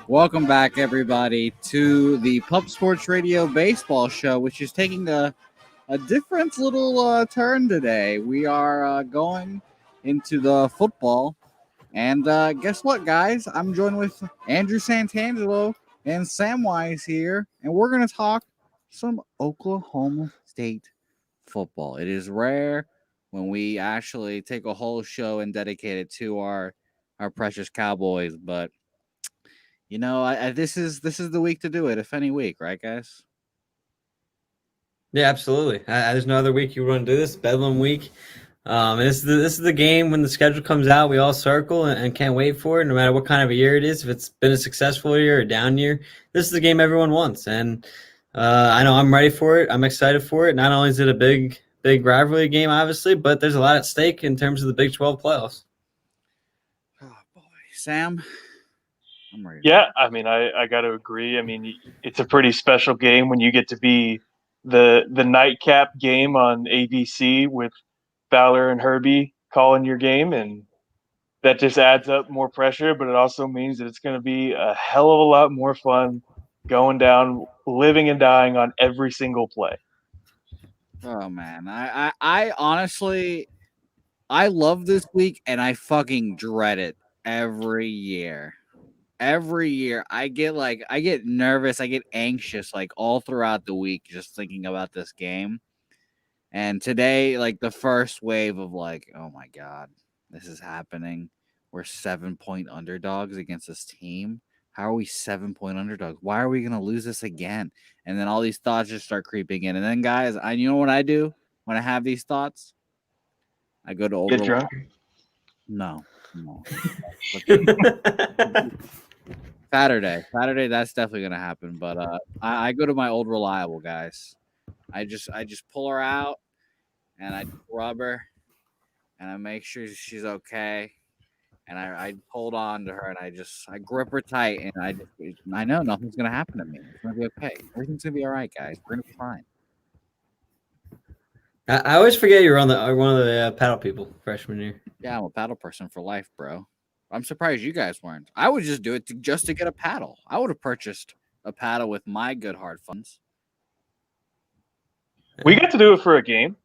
Welcome back, everybody, to the Pub Sports Radio Baseball Show, which is taking a different little turn today. We are going into the football. And guess what, guys? I'm joined with Andrew Santangelo and Samwise here, and we're going to talk some Oklahoma State football. It is rare when we actually take a whole show and dedicate it to our precious Cowboys, but you know, this is the week to do it, if any week, right, guys? Yeah, absolutely. There's no other week you want to do this. Bedlam week. And this is the game when the schedule comes out. We all circle and can't wait for it, no matter what kind of a year it is. If it's been a successful year or a down year, this is the game everyone wants. And I know I'm ready for it. I'm excited for it. Not only is it a big rivalry game, obviously, but there's a lot at stake in terms of the Big 12 playoffs. Oh boy, Sam. I'm ready. Yeah, I mean, I got to agree. I mean, it's a pretty special game when you get to be the nightcap game on ABC with Fowler and Herbie calling your game, and that just adds up more pressure. But it also means that it's going to be a hell of a lot more fun going down, living and dying on every single play. Oh man, I honestly, I love this week, and I fucking dread it every year. Every year I get nervous, I get anxious like all throughout the week just thinking about this game. And today, like the first wave of like, oh my God, this is happening. We're 7-point underdogs against this team. How are we 7-point underdogs? Why are we gonna lose this again? And then all these thoughts just start creeping in. And then guys, you know what I do when I have these thoughts? I go to old Get drunk? No. Saturday, that's definitely gonna happen. But I go to my old reliable guys. I just pull her out, and I rub her, and I make sure she's okay, and I hold on to her, and I grip her tight, and I know nothing's gonna happen to me. It's gonna be okay. Everything's gonna be all right, guys. We're gonna be fine. I always forget you're one of the paddle people freshman year. Yeah, I'm a paddle person for life, bro. I'm surprised you guys weren't. I would just do it just to get a paddle. I would have purchased a paddle with my good hard funds. We got to do it for a game.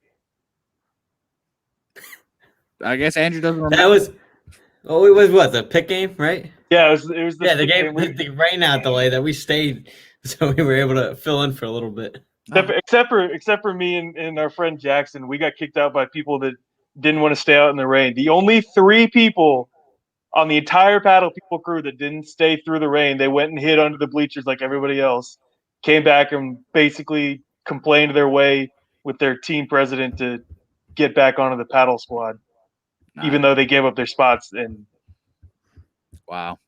I guess Andrew doesn't remember. That was, it was what, the pick game, right? Yeah, it was the game, the rainout delay that we stayed, so we were able to fill in for a little bit. Except for me and our friend Jackson, we got kicked out by people that didn't want to stay out in the rain. The only 3 people on the entire paddle people crew that didn't stay through the rain, they went and hid under the bleachers like everybody else, came back and basically complained their way with their team president to get back onto the paddle squad, even though they gave up their spots. And wow.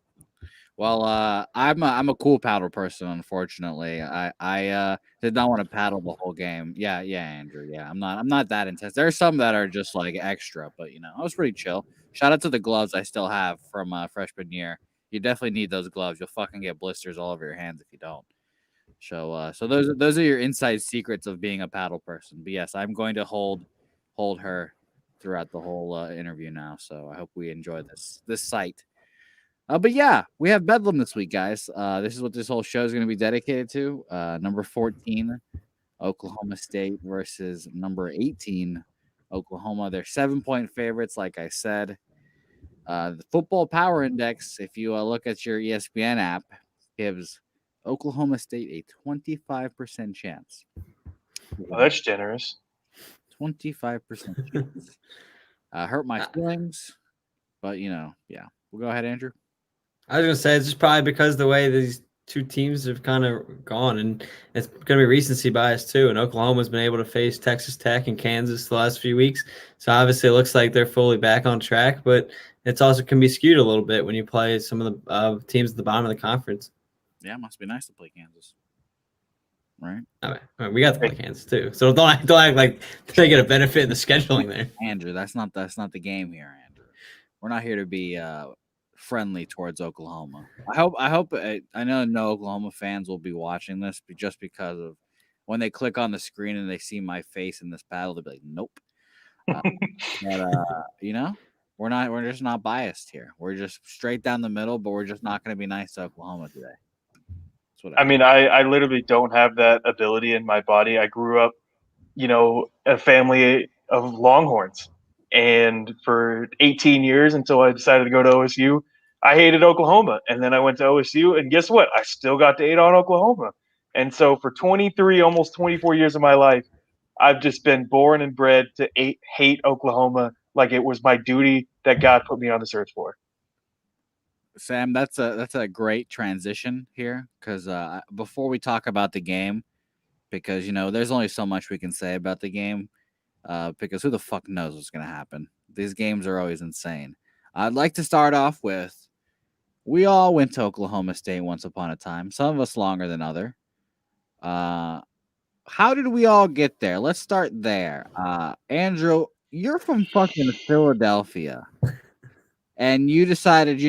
Well, I'm a cool paddle person. Unfortunately, I did not want to paddle the whole game. Yeah, Andrew. Yeah, I'm not that intense. There's some that are just like extra, but you know, I was pretty chill. Shout out to the gloves I still have from freshman year. You definitely need those gloves. You'll fucking get blisters all over your hands if you don't. So those are your inside secrets of being a paddle person. But yes, I'm going to hold her throughout the whole interview now. So I hope we enjoy this sight. But yeah, we have Bedlam this week, guys. This is what this whole show is going to be dedicated to. Number 14, Oklahoma State versus number 18, Oklahoma. They're 7-point favorites, like I said. The Football Power Index, if you look at your ESPN app, gives Oklahoma State a 25% chance. Oh, that's generous. 25% chance. Hurt my feelings, but you know, yeah. We'll go ahead, Andrew. I was going to say, it's just probably because the way these two teams have kind of gone, and it's going to be recency bias too. And Oklahoma's been able to face Texas Tech and Kansas the last few weeks. So obviously it looks like they're fully back on track, but it's also can be skewed a little bit when you play some of the teams at the bottom of the conference. Yeah, it must be nice to play Kansas. Right? I mean, we got to play Kansas too. So don't act like they get a benefit in the scheduling there. Andrew, that's not the game here, Andrew. We're not here to be friendly towards Oklahoma. I know no Oklahoma fans will be watching this just because of when they click on the screen and they see my face in this battle, they'll be like, nope. Uh, but we're just not biased here. We're just straight down the middle, but we're just not going to be nice to Oklahoma today. That's what I I mean. mean, I literally don't have that ability in my body. I grew up, a family of Longhorns. And for 18 years until I decided to go to OSU, I hated Oklahoma. And then I went to OSU, and guess what? I still got to hate on Oklahoma. And so for 23, almost 24 years of my life, I've just been born and bred to hate Oklahoma like it was my duty that God put me on this earth for. Sam, that's a great transition here because before we talk about the game, because there's only so much we can say about the game, because who the fuck knows what's gonna happen? These games are always insane. I'd like to start off with we all went to Oklahoma State once upon a time. Some of us longer than other. Uh, how did we all get there? Let's start there. Andrew, you're from fucking Philadelphia, and you decided,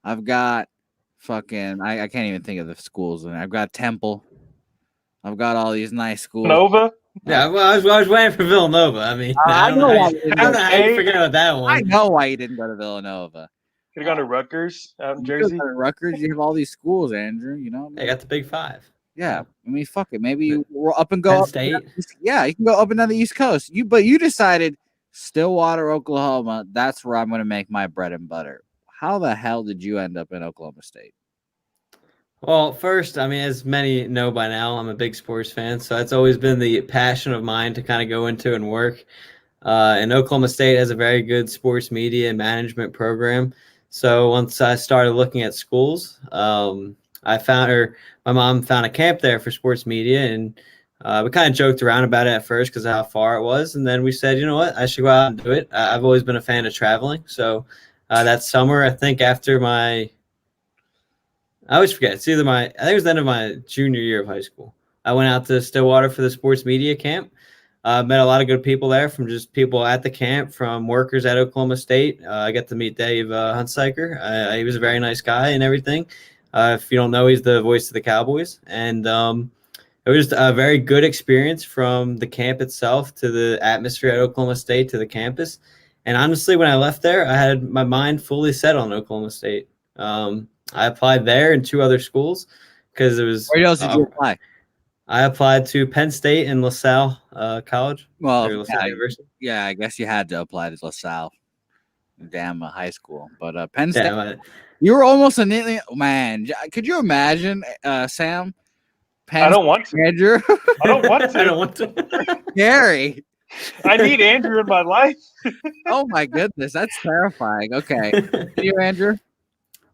I've got fucking I can't even think of the schools. I've got Temple. I've got all these nice schools. Nova, Yeah, well, I was waiting for Villanova. I mean, I I don't know know how why you, you didn't I go. don't know how you forget about that I one. know why you didn't go to Villanova. could have gone to Rutgers out in You could Jersey. go to Rutgers. You have all these schools, Andrew. I got the Big Five. Yeah. I mean, fuck it. Maybe you were up and Penn go. State. Yeah, you can go up and down the East Coast. But you decided Stillwater, Oklahoma. That's where I'm going to make my bread and butter. How the hell did you end up in Oklahoma State? Well, first, I mean, as many know by now, I'm a big sports fan, so that's always been the passion of mine to kind of go into and work. And Oklahoma State has a very good sports media and management program. So once I started looking at schools, my mom found a camp there for sports media, and we kind of joked around about it at first because of how far it was. And then we said, you know what, I should go out and do it. I've always been a fan of traveling. So that summer, I think after I always forget. I think it was the end of my junior year of high school. I went out to Stillwater for the sports media camp. Met a lot of good people there, from just people at the camp, from workers at Oklahoma State. I got to meet Dave Huntsiker. He was a very nice guy and everything. If you don't know, he's the voice of the Cowboys. And it was a very good experience, from the camp itself to the atmosphere at Oklahoma State to the campus. And honestly, when I left there, I had my mind fully set on Oklahoma State. I applied there and two other schools because it was. Where else did you apply? I applied to Penn State and LaSalle College. Well, LaSalle University. Yeah, I guess you had to apply to LaSalle. Damn, high school. But Penn State, Yeah, you were almost an alien. Man, could you imagine, Sam? Penn I don't want to. Andrew. I don't want to. I don't want to. Gary. I need Andrew in my life. Oh my goodness, that's terrifying. Okay, you, Andrew.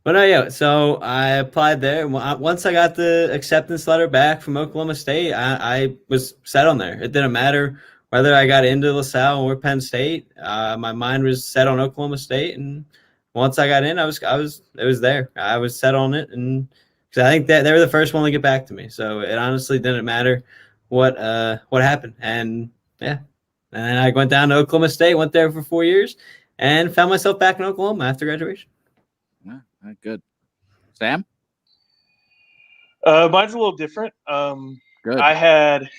But no, yeah. So I applied there. Once I got the acceptance letter back from Oklahoma State, I was set on there. It didn't matter whether I got into LaSalle or Penn State. My mind was set on Oklahoma State, and once I got in, it was there. I was set on it, and because I think that they were the first one to get back to me. So it honestly didn't matter what happened, and yeah. And then I went down to Oklahoma State, went there for 4 years, and found myself back in Oklahoma after graduation. Yeah, good. Sam? Mine's a little different. Good. I had,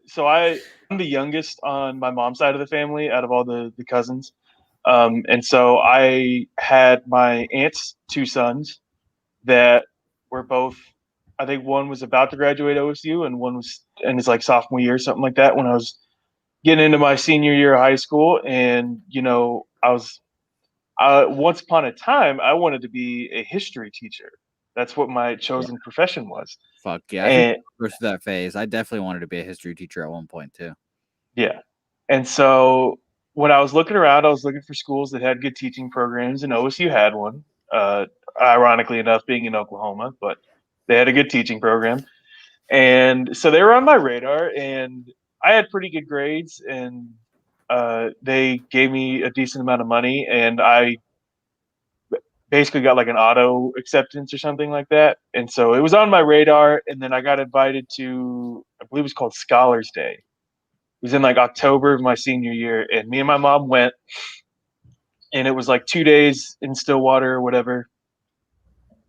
so I'm the youngest on my mom's side of the family out of all the cousins. And so I had my aunt's two sons that were both, I think one was about to graduate OSU and one was in his like sophomore year, something like that, when I was getting into my senior year of high school. And, I was, once upon a time, I wanted to be a history teacher. That's what my chosen profession was. Fuck yeah. I go through that phase. I definitely wanted to be a history teacher at one point too. Yeah. And so when I was looking around, I was looking for schools that had good teaching programs, and OSU had one, ironically enough, being in Oklahoma, but they had a good teaching program. And so they were on my radar, and I had pretty good grades, and they gave me a decent amount of money, and I basically got like an auto acceptance or something like that. And so it was on my radar, and then I got invited to, I believe it was called Scholars Day. It was in like October of my senior year, and me and my mom went, and it was like 2 days in Stillwater or whatever.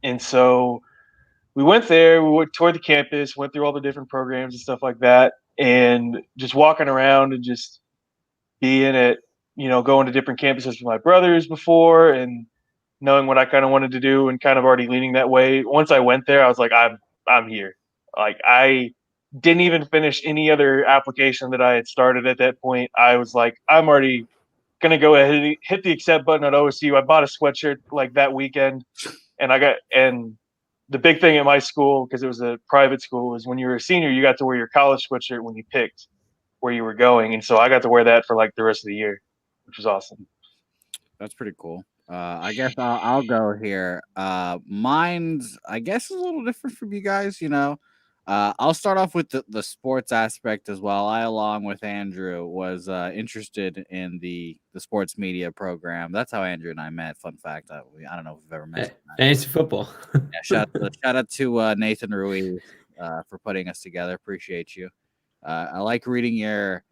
And so we went there. We toured the campus, went through all the different programs and stuff like that, and just walking around and just being at, going to different campuses with my brothers before, and knowing what I kind of wanted to do, and kind of already leaning that way. Once I went there, I was like, I'm here. Like, I didn't even finish any other application that I had started at that point. I was like, I'm already gonna go ahead and hit the accept button at OSU. I bought a sweatshirt like that weekend, and the big thing at my school, because it was a private school, was when you were a senior, you got to wear your college sweatshirt when you picked where you were going, and so I got to wear that for like the rest of the year, which was awesome. That's pretty cool. I guess I'll go here. Mine's, I guess, is a little different from you guys. I'll start off with the sports aspect as well. I, along with Andrew, was interested in the sports media program. That's how Andrew and I met. Fun fact. I don't know if we've ever mentioned that. Fantasy football. Yeah, shout out to Nathan Ruiz for putting us together. Appreciate you. I like reading your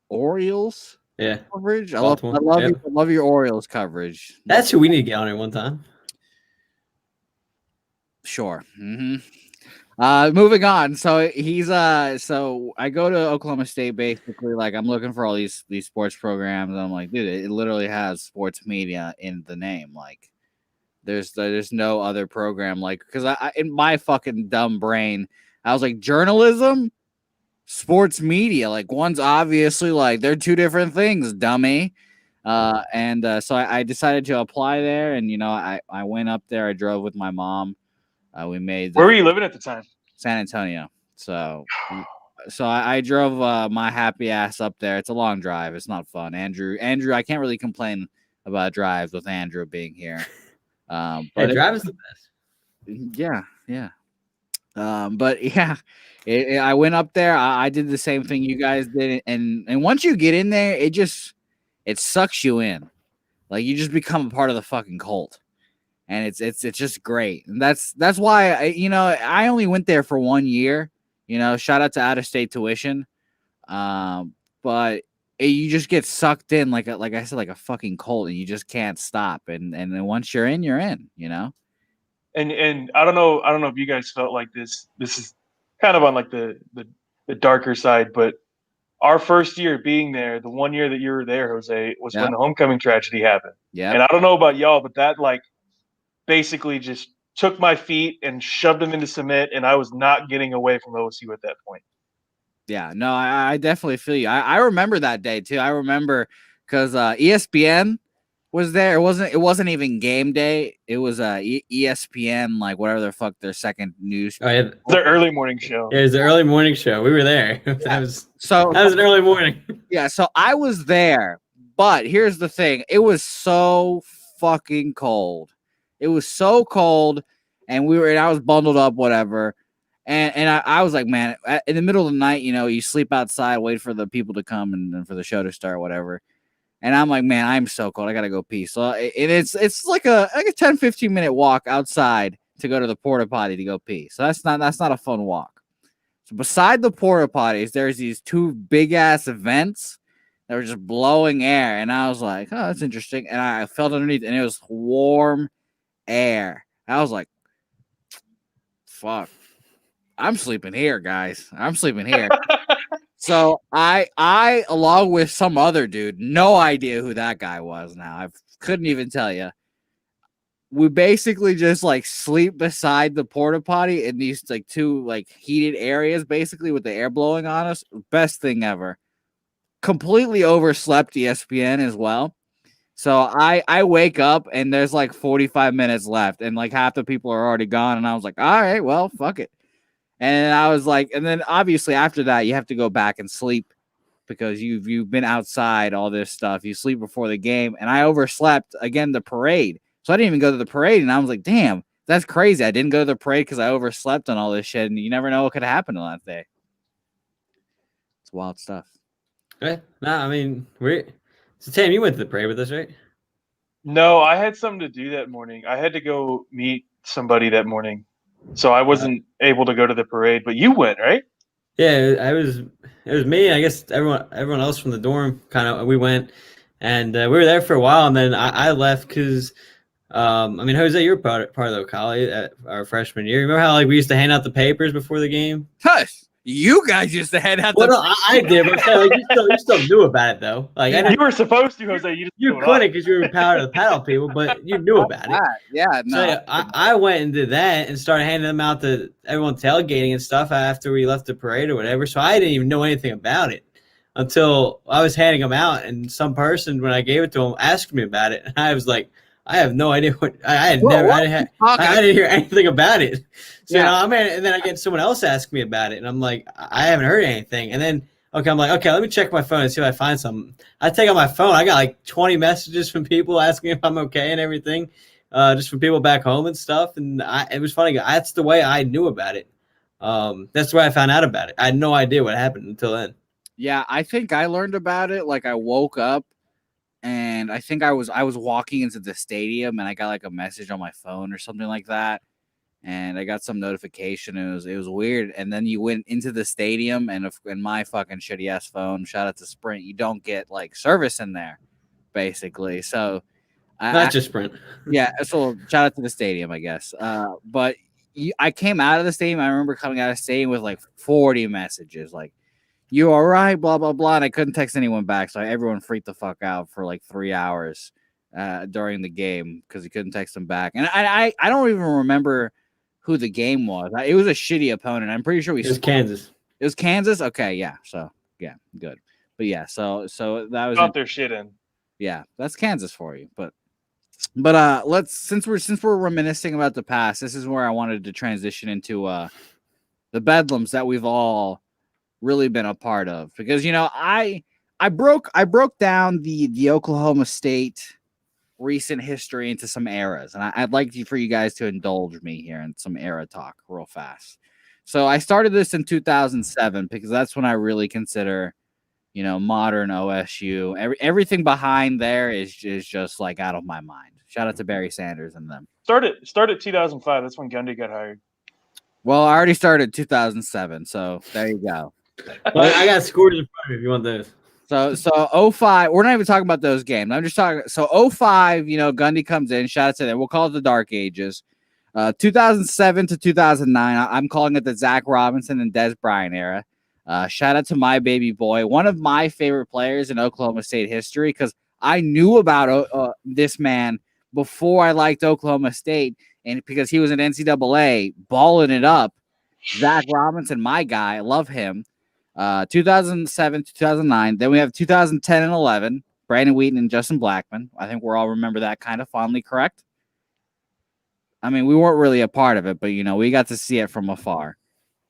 Orioles coverage. I love your Orioles coverage. That's who we need to get on at one time. Sure. Moving on. So he's so I go to Oklahoma State basically, like, I'm looking for all these sports programs, and I'm like, dude, it literally has sports media in the name. Like, there's no other program, like, because I in my fucking dumb brain, I was like, journalism, sports media, like, one's obviously, like, they're two different things, dummy. So I decided to apply there, and I went up there. I drove with my mom. We made Where were you living at the time? San Antonio. So I drove my happy ass up there. It's a long drive. It's not fun. Andrew, I can't really complain about drives with Andrew being here. But drive is the best. Yeah. But yeah, I went up there. I did the same thing you guys did, and once you get in there, it sucks you in. Like, you just become a part of the fucking cult, and it's just great. And that's why I only went there for 1 year. Shout out to out of state tuition. But you just get sucked in like I said, like a fucking cult, and you just can't stop. And then once you're in, you're in. And I don't know if you guys felt like this. This is kind of on like the darker side, but our first year being there, the 1 year that you were there, Jose, was when the homecoming tragedy happened. Yeah. And I don't know about y'all, but that, like, basically just took my feet and shoved them into cement, and I was not getting away from OSU at that point. Yeah, no, I definitely feel you. I remember that day too. I remember because ESPN was there. It wasn't even game day. It was ESPN, like, whatever the fuck, their second news. Oh, yeah. The early morning show. Yeah, it was the early morning show. We were there. Yeah. That was an early morning. Yeah, so I was there, but here's the thing: it was so fucking cold. It was so cold, and I was bundled up, whatever. And I was like, man, in the middle of the night, you sleep outside, wait for the people to come and for the show to start, whatever. And I'm like, man, I'm so cold. I gotta go pee. So it's like a 10, 15-minute walk outside to go to the porta potty to go pee. So that's not a fun walk. So beside the porta potties, there's these two big ass vents that were just blowing air, and I was like, oh, that's interesting. And I felt underneath, and it was warm air. I was like, fuck, I'm sleeping here, guys. I'm sleeping here. So I along with some other dude, no idea who that guy was now. I couldn't even tell you. We basically just, like, sleep beside the porta potty in these, like, two, like, heated areas, basically, with the air blowing on us. Best thing ever. Completely overslept ESPN as well. So I wake up, and there's like 45 minutes left, and like half the people are already gone, and I was like, all right, well, fuck it. And I was like, and then obviously after that, you have to go back and sleep because you've been outside, all this stuff. You sleep before the game, and I overslept again the parade. So I didn't even go to the parade, and I was like, damn, that's crazy. I didn't go to the parade because I overslept on all this shit, and you never know what could happen on that day. It's wild stuff. Right? No, I mean, so Tam, you went to the parade with us, right? No, I had something to do that morning. I had to go meet somebody that morning, so I wasn't able to go to the parade. But you went, right? Yeah, it was me. I guess everyone else from the dorm we went, and we were there for a while, and then I left because I mean, Jose, you're part of the college at our freshman year. Remember how like we used to hand out the papers before the game? Hush! You guys used to head out Well, the. no, I did, but I'm saying, like, you still knew about it though. Like I know You were supposed to, Jose. You just you blew it couldn't off. because you were part of the paddle people, but you knew about it. Yeah, So no. yeah, I went and did that and started handing them out to everyone tailgating and stuff after we left the parade or whatever. So I didn't even know anything about it until I was handing them out, and some person when I gave it to him asked me about it, and I was like, I have no idea what I had never What I didn't hear anything about it. So Yeah. I mean, and then I get someone else ask me about it, and I'm like, I haven't heard anything. And then I'm like, okay, let me check my phone and see if I find something. I take out my phone, I got like 20 messages from people asking if I'm okay and everything. Just from people back home and stuff. And it was funny. That's the way I knew about it. That's the way I found out about it. I had no idea what happened until then. Yeah, I think I learned about it. Like I woke up and I think I was walking into the stadium and I got like a message on my phone or something like that. And I got some notification. And it was weird. And then you went into the stadium and in my fucking shitty ass phone, shout out to Sprint, you don't get like service in there, basically. So Not just Sprint. yeah, so shout out to the stadium, I guess. But I came out of the stadium. I remember coming out of the stadium with like 40 messages, like "You all right?" Blah blah blah, and I couldn't text anyone back, so everyone freaked the fuck out for like 3 hours during the game because he couldn't text them back. And I don't even remember who the game was. It was a shitty opponent. I'm pretty sure It was Kansas. It was Kansas. Okay, yeah. So yeah, good. But yeah, so that was Got their shit in. yeah, that's Kansas for you, but let's since we're reminiscing about the past, this is where I wanted to transition into the bedlams that we've all really been a part of, because I broke down the Oklahoma State recent history into some eras, and I'd like for you guys to indulge me here in some era talk real fast. So I started this in 2007 because that's when I really consider modern OSU. Everything behind there is just like out of my mind. Shout out to Barry Sanders and them. Start at 2005. That's when Gundy got hired. Well, I already started 2007, so there you go. Well, I got scores in front of me if you want those. So 05, we're not even talking about those games. I'm just talking. So 05, Gundy comes in. Shout out to them. We'll call it the Dark Ages. 2007 to 2009, I'm calling it the Zach Robinson and Des Bryant era. Shout out to my baby boy, one of my favorite players in Oklahoma State history, because I knew about this man before I liked Oklahoma State, and because he was an NCAA balling it up. Zach Robinson, my guy, I love him. 2007 to 2009. Then we have 2010 and 11, Brandon Wheaton and Justin Blackman. I think we're all remember that kind of fondly, correct? I mean, we weren't really a part of it, but we got to see it from afar.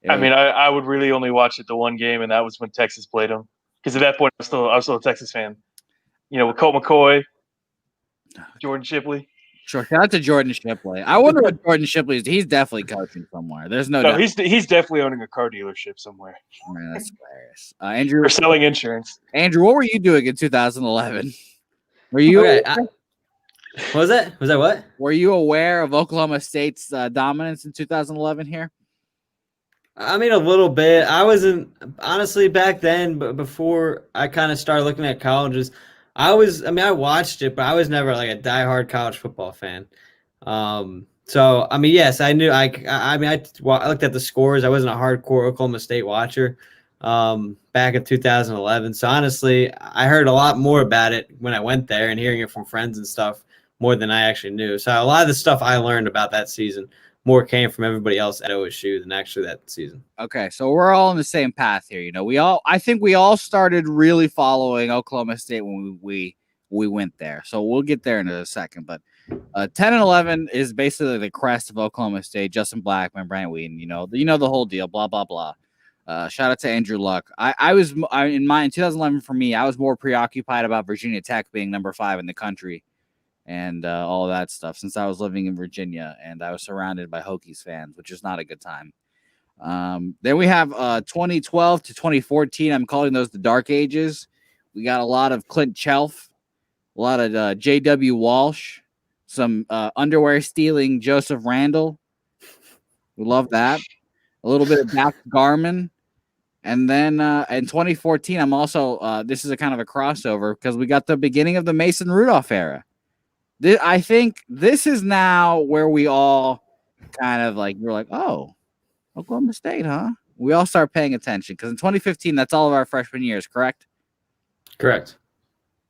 I mean, I would really only watch it the one game, and that was when Texas played them. Because at that point, I was still a Texas fan. With Colt McCoy, Jordan Shipley. Sure, shout out to Jordan Shipley. I wonder what Jordan Shipley is. He's definitely coaching somewhere. There's no doubt. He's definitely owning a car dealership somewhere. Man, that's hilarious. Andrew, or selling insurance. Andrew, what were you doing in 2011? Were you? Okay, what was that? Was that what? Were you aware of Oklahoma State's dominance in 2011 here? I mean, a little bit. I wasn't honestly back then, but before I kind of started looking at colleges, I watched it, but I was never like a diehard college football fan. So I mean, yes, I knew. I looked at the scores. I wasn't a hardcore Oklahoma State watcher back in 2011. So honestly, I heard a lot more about it when I went there and hearing it from friends and stuff more than I actually knew. So a lot of the stuff I learned about that season more came from everybody else at OSU than actually that season. Okay, so we're all on the same path here. I think we all started really following Oklahoma State when we went there. So we'll get there in a second. But 10 and 11 is basically the crest of Oklahoma State. Justin Blackman, Brandon Wheaton, the whole deal. Blah blah blah. Shout out to Andrew Luck. In 2011 for me, I was more preoccupied about Virginia Tech being number 5 in the country. And all of that stuff, since I was living in Virginia and I was surrounded by Hokies fans, which is not a good time. Then we have 2012 to 2014. I'm calling those the Dark Ages. We got a lot of Clint Chelf, a lot of J.W. Walsh, some underwear stealing Joseph Randall. We love that. A little bit of Dax Garman. And then in 2014, I'm also this is a kind of a crossover because we got the beginning of the Mason Rudolph era. I think this is now where we all kind of like we're like, oh, Oklahoma State, huh? We all start paying attention because in 2015, that's all of our freshman years, correct? Correct.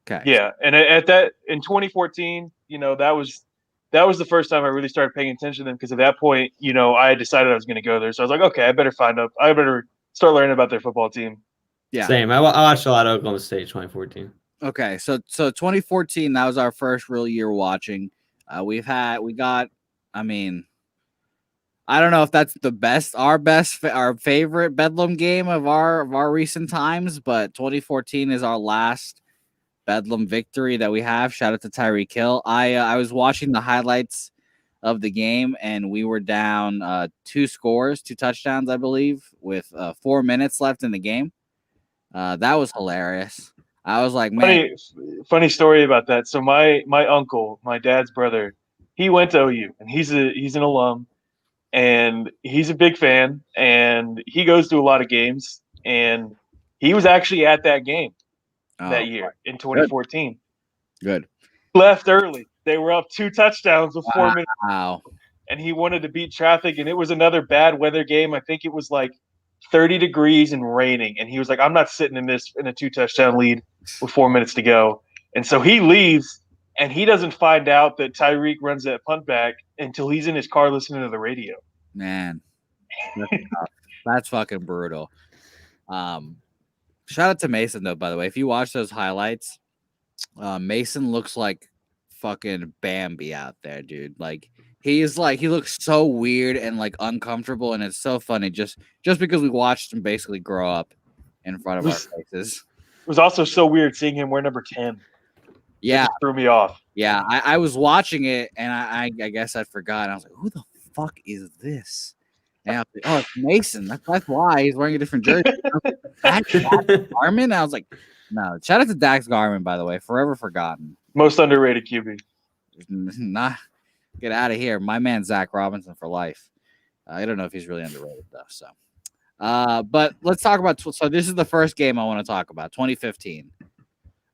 Okay. Yeah, and at that in 2014, that was the first time I really started paying attention to them because at that point, I had decided I was going to go there. So I was like, okay, I better start learning about their football team. Yeah. Same. I watched a lot of Oklahoma State 2014. Okay. So 2014, that was our first real year watching. I mean, I don't know if that's our favorite Bedlam game of our recent times, but 2014 is our last Bedlam victory that we have. Shout out to Tyreek Hill. I was watching the highlights of the game, and we were down 2 touchdowns, I believe, with 4 minutes left in the game. That was hilarious. I was like, man, Funny story about that. So my uncle, my dad's brother, he went to OU, and he's an alum, and he's a big fan, and he goes to a lot of games, and he was actually at that game oh, that year in good, 2014. good. Left early. They were up 2 touchdowns with 4 minutes, Wow. and he wanted to beat traffic, and it was another bad weather game. I think it was like 30 degrees and raining, and he was like, I'm not sitting in a 2 touchdown lead with 4 minutes to go. And so he leaves, and he doesn't find out that Tyreek runs that punt back until he's in his car listening to the radio. Man, that's fucking brutal. Shout out to Mason though, by the way. If you watch those highlights, Mason looks like fucking Bambi out there, dude. Like he looks so weird and like uncomfortable, and it's so funny just because we watched him basically grow up in front of our faces. It was also so weird seeing him wear number 10. Yeah, it just threw me off. Yeah, I was watching it, and I guess I forgot. I was like, who the fuck is this? And I was like, oh, it's Mason. That's why he's wearing a different jersey. Dax Garmin? I was like, no. Shout out to Dax Garmin, by the way. Forever forgotten. Most underrated QB. Nah, get out of here. My man, Zach Robinson for life. I don't know if he's really underrated, though. So, but let's talk about. So this is the first game I want to talk about. 2015.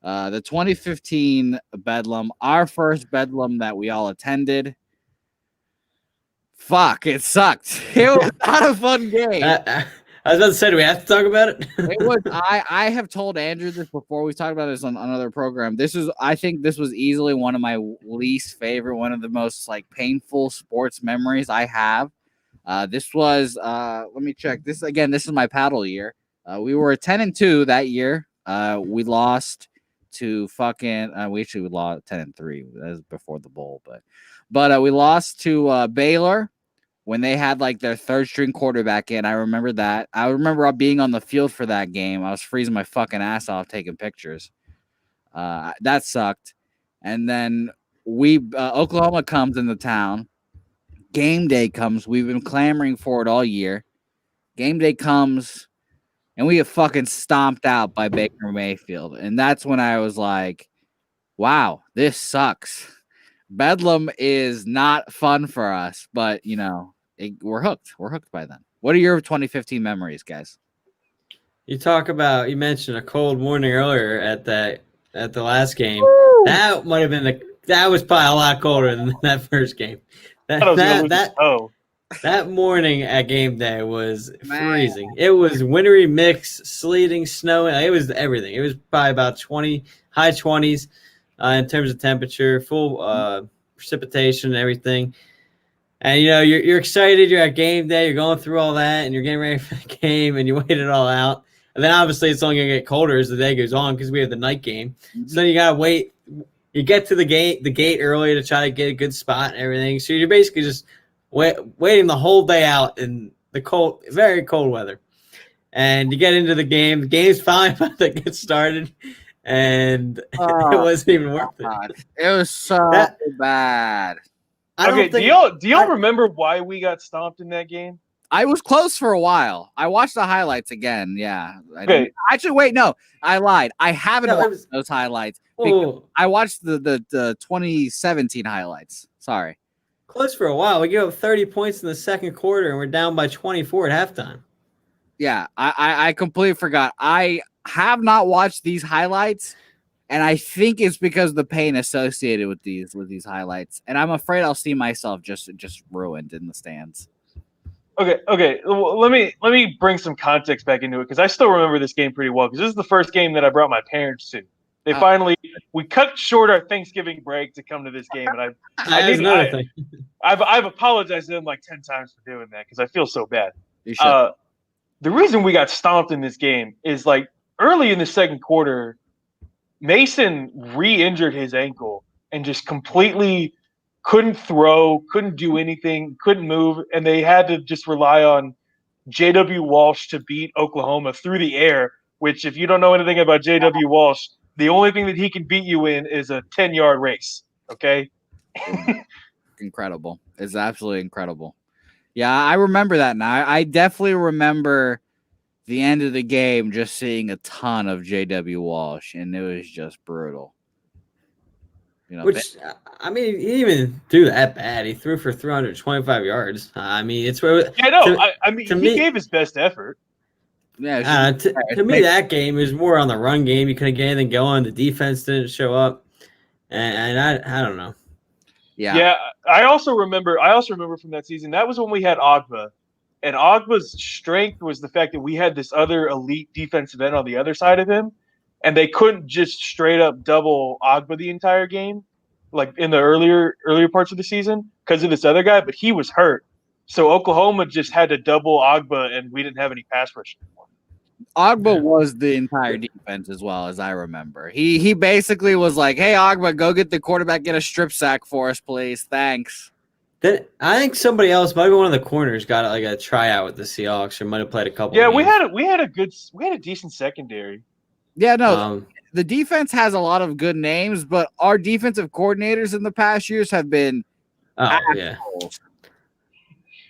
The 2015 Bedlam, our first Bedlam that we all attended. Fuck, it sucked. It was not a fun game. I was about to say, do we have to talk about it? It was. I have told Andrew this before. We talked about this on another program. I think this was easily one of my least favorite, one of the most like painful sports memories I have. This was. Let me check. This is my paddle year. We were 10-2 that year. We lost to fucking. We lost 10-3. That was before the bowl, but we lost to Baylor when they had like their third string quarterback in. I remember that. I remember being on the field for that game. I was freezing my fucking ass off taking pictures. That sucked. And then Oklahoma comes into town. Game day comes. We've been clamoring for it all year. Game day comes, and we get fucking stomped out by Baker Mayfield. And that's when I was like, wow, this sucks. Bedlam is not fun for us, but we're hooked. We're hooked by them. What are your 2015 memories, guys? You mentioned a cold morning earlier at the last game. Woo! That might have been that was probably a lot colder than that first game. That morning at game day was freezing. It was wintry mix, sleeting, snowing. It was everything. It was probably about high 20s. In terms of temperature, full precipitation, and everything. And you're excited. You're at game day. You're going through all that, and you're getting ready for the game, and you wait it all out. And then obviously it's only gonna get colder as the day goes on because we have the night game. Mm-hmm. So you gotta wait. You get to the gate early to try to get a good spot and everything. So you're basically just waiting the whole day out in the cold, very cold weather. And you get into the game. The game's finally about to get started. And it wasn't even worth it. It was so bad. Do y'all remember why we got stomped in that game? I was close for a while. I watched the highlights again. Yeah. Actually, wait, no, I lied. I haven't watched those highlights. I watched the 2017 highlights. Sorry. Close for a while. We gave up 30 points in the second quarter, and we're down by 24 at halftime. Yeah, I completely forgot. I have not watched these highlights And I think it's because the pain associated with these highlights. And I'm afraid I'll see myself just ruined in the stands. Okay. Well, let me bring some context back into it because I still remember this game pretty well because this is the first game that I brought my parents to. We cut short our Thanksgiving break to come to this game, and That's another thing. I've apologized to them like 10 times for doing that because I feel so bad. You should. The reason we got stomped in this game is like early in the second quarter, Mason re-injured his ankle and just completely couldn't throw, couldn't do anything, couldn't move, and they had to just rely on J.W. Walsh to beat Oklahoma through the air, which if you don't know anything about J.W. Walsh, the only thing that he can beat you in is a 10-yard race, okay? Incredible. It's absolutely incredible. Yeah, I remember that now. I definitely remember the end of the game just seeing a ton of J.W. Walsh, and it was just brutal. You know, Which, I mean, he didn't even do that bad. He threw for 325 yards. I mean, it's where. Yeah, no, I mean, he gave his best effort. Yeah, to me, that game was more on the run game. You couldn't get anything going. The defense didn't show up, and I don't know. Yeah. I also remember from that season that was when we had Ogba, and Ogba's strength was the fact that we had this other elite defensive end on the other side of him, and they couldn't just straight up double Ogba the entire game, like in the earlier parts of the season because of this other guy, but he was hurt. So Oklahoma just had to double Ogba, and we didn't have any pass rush anymore. Ogba was the entire defense as well as I remember. He basically was like, "Hey Ogba, go get the quarterback, get a strip sack for us, please. Thanks." Then I think somebody else, maybe one of the corners, got like a tryout with the Seahawks or might have played a couple. Yeah, games. we had a decent secondary. Yeah, no, the defense has a lot of good names, but our defensive coordinators in the past years have been assholes.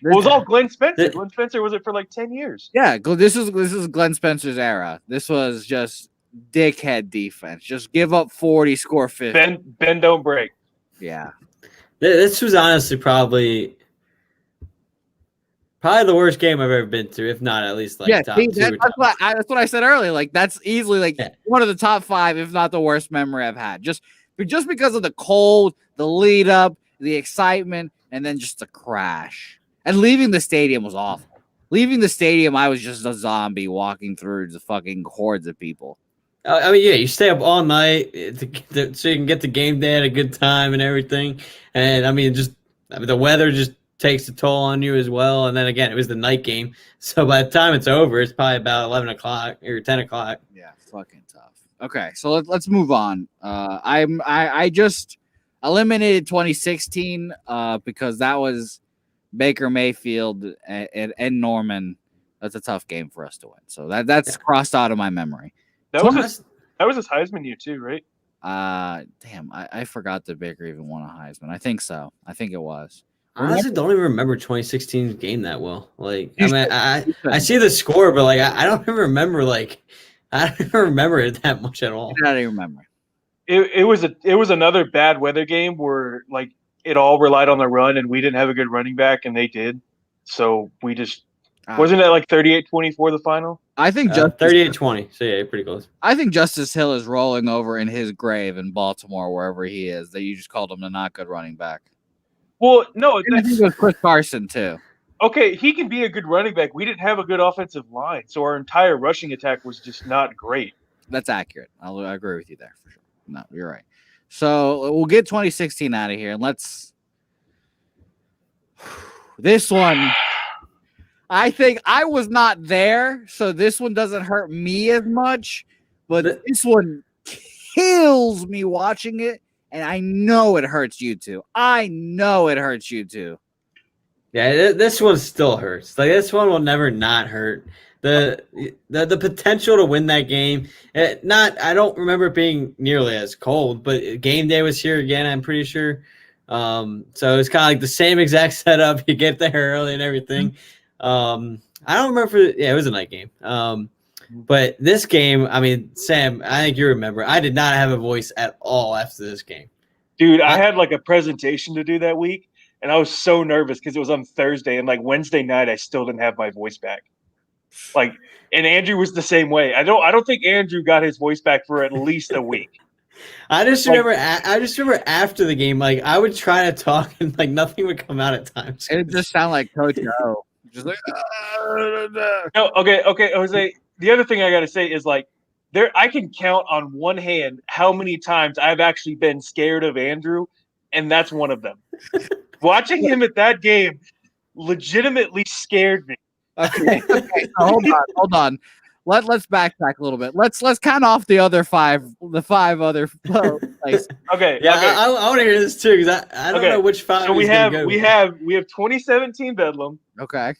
Well, it was all Glenn Spencer. Glenn Spencer was it for like 10 years. Yeah, this is Glenn Spencer's era. This was just dickhead defense. Just give up 40, score 50. Ben don't break. Yeah. This was honestly probably the worst game I've ever been to, if not at least like top two. That's what I said earlier. Like that's easily one of the top 5, if not the worst memory I've had. Just because of the cold, the lead up, the excitement, and then just the crash. And leaving the stadium was awful. Leaving the stadium, I was just a zombie walking through the fucking hordes of people. I mean, yeah, you stay up all night so you can get the game day at a good time and everything. And I mean, the weather just takes a toll on you as well. And then again, it was the night game, so by the time it's over, it's probably about 11 o'clock or 10 o'clock. Yeah, fucking tough. Okay, so let's move on. I just eliminated 2016 because that was Baker Mayfield and Norman. That's a tough game for us to win. So that's crossed out of my memory. That was his Heisman year too, right? Damn, I forgot that Baker even won a Heisman. I think so. I think it was. I honestly don't even remember 2016's game that well. Like, I mean, I see the score, but like, I don't even remember. Like, I don't even remember it that much at all. I don't even remember. It was another bad weather game where like it all relied on the run, and we didn't have a good running back, and they did. So we just wasn't it like 38-24 the final? I think 38-20. So yeah, pretty close. I think Justice Hill is rolling over in his grave in Baltimore, wherever he is. That you just called him the not good running back. Well, no, I think it was Chris Carson too. Okay, he can be a good running back. We didn't have a good offensive line, so our entire rushing attack was just not great. That's accurate. I agree with you there for sure. No, you're right. So we'll get 2016 out of here, and let's. This one, I think I was not there, so this one doesn't hurt me as much, but this one kills me watching it, and I know it hurts you too. Yeah, this one still hurts. Like, this one will never not hurt. The potential to win that game. I don't remember it being nearly as cold, but game day was here again, I'm pretty sure. So it's kind of like the same exact setup. You get there early and everything. I don't remember. It was a night game. But this game, I mean, Sam, I think you remember. I did not have a voice at all after this game. Dude, I had like a presentation to do that week, and I was so nervous because it was on Thursday, and like Wednesday night, I still didn't have my voice back. Like, and Andrew was the same way. I don't think Andrew got his voice back for at least a week. I just remember after the game, like I would try to talk and like nothing would come out at times. It just sounded like Coach O. Just like No, okay, Jose. The other thing I got to say is like, I can count on one hand how many times I've actually been scared of Andrew, and that's one of them. Watching him at that game legitimately scared me. okay. So hold on. Let's backtrack a little bit. Let's count off the five other places. Okay, Yeah, okay. I want to hear this too because I don't know which five. So we he's gonna go have with. 2017 Bedlam. Okay.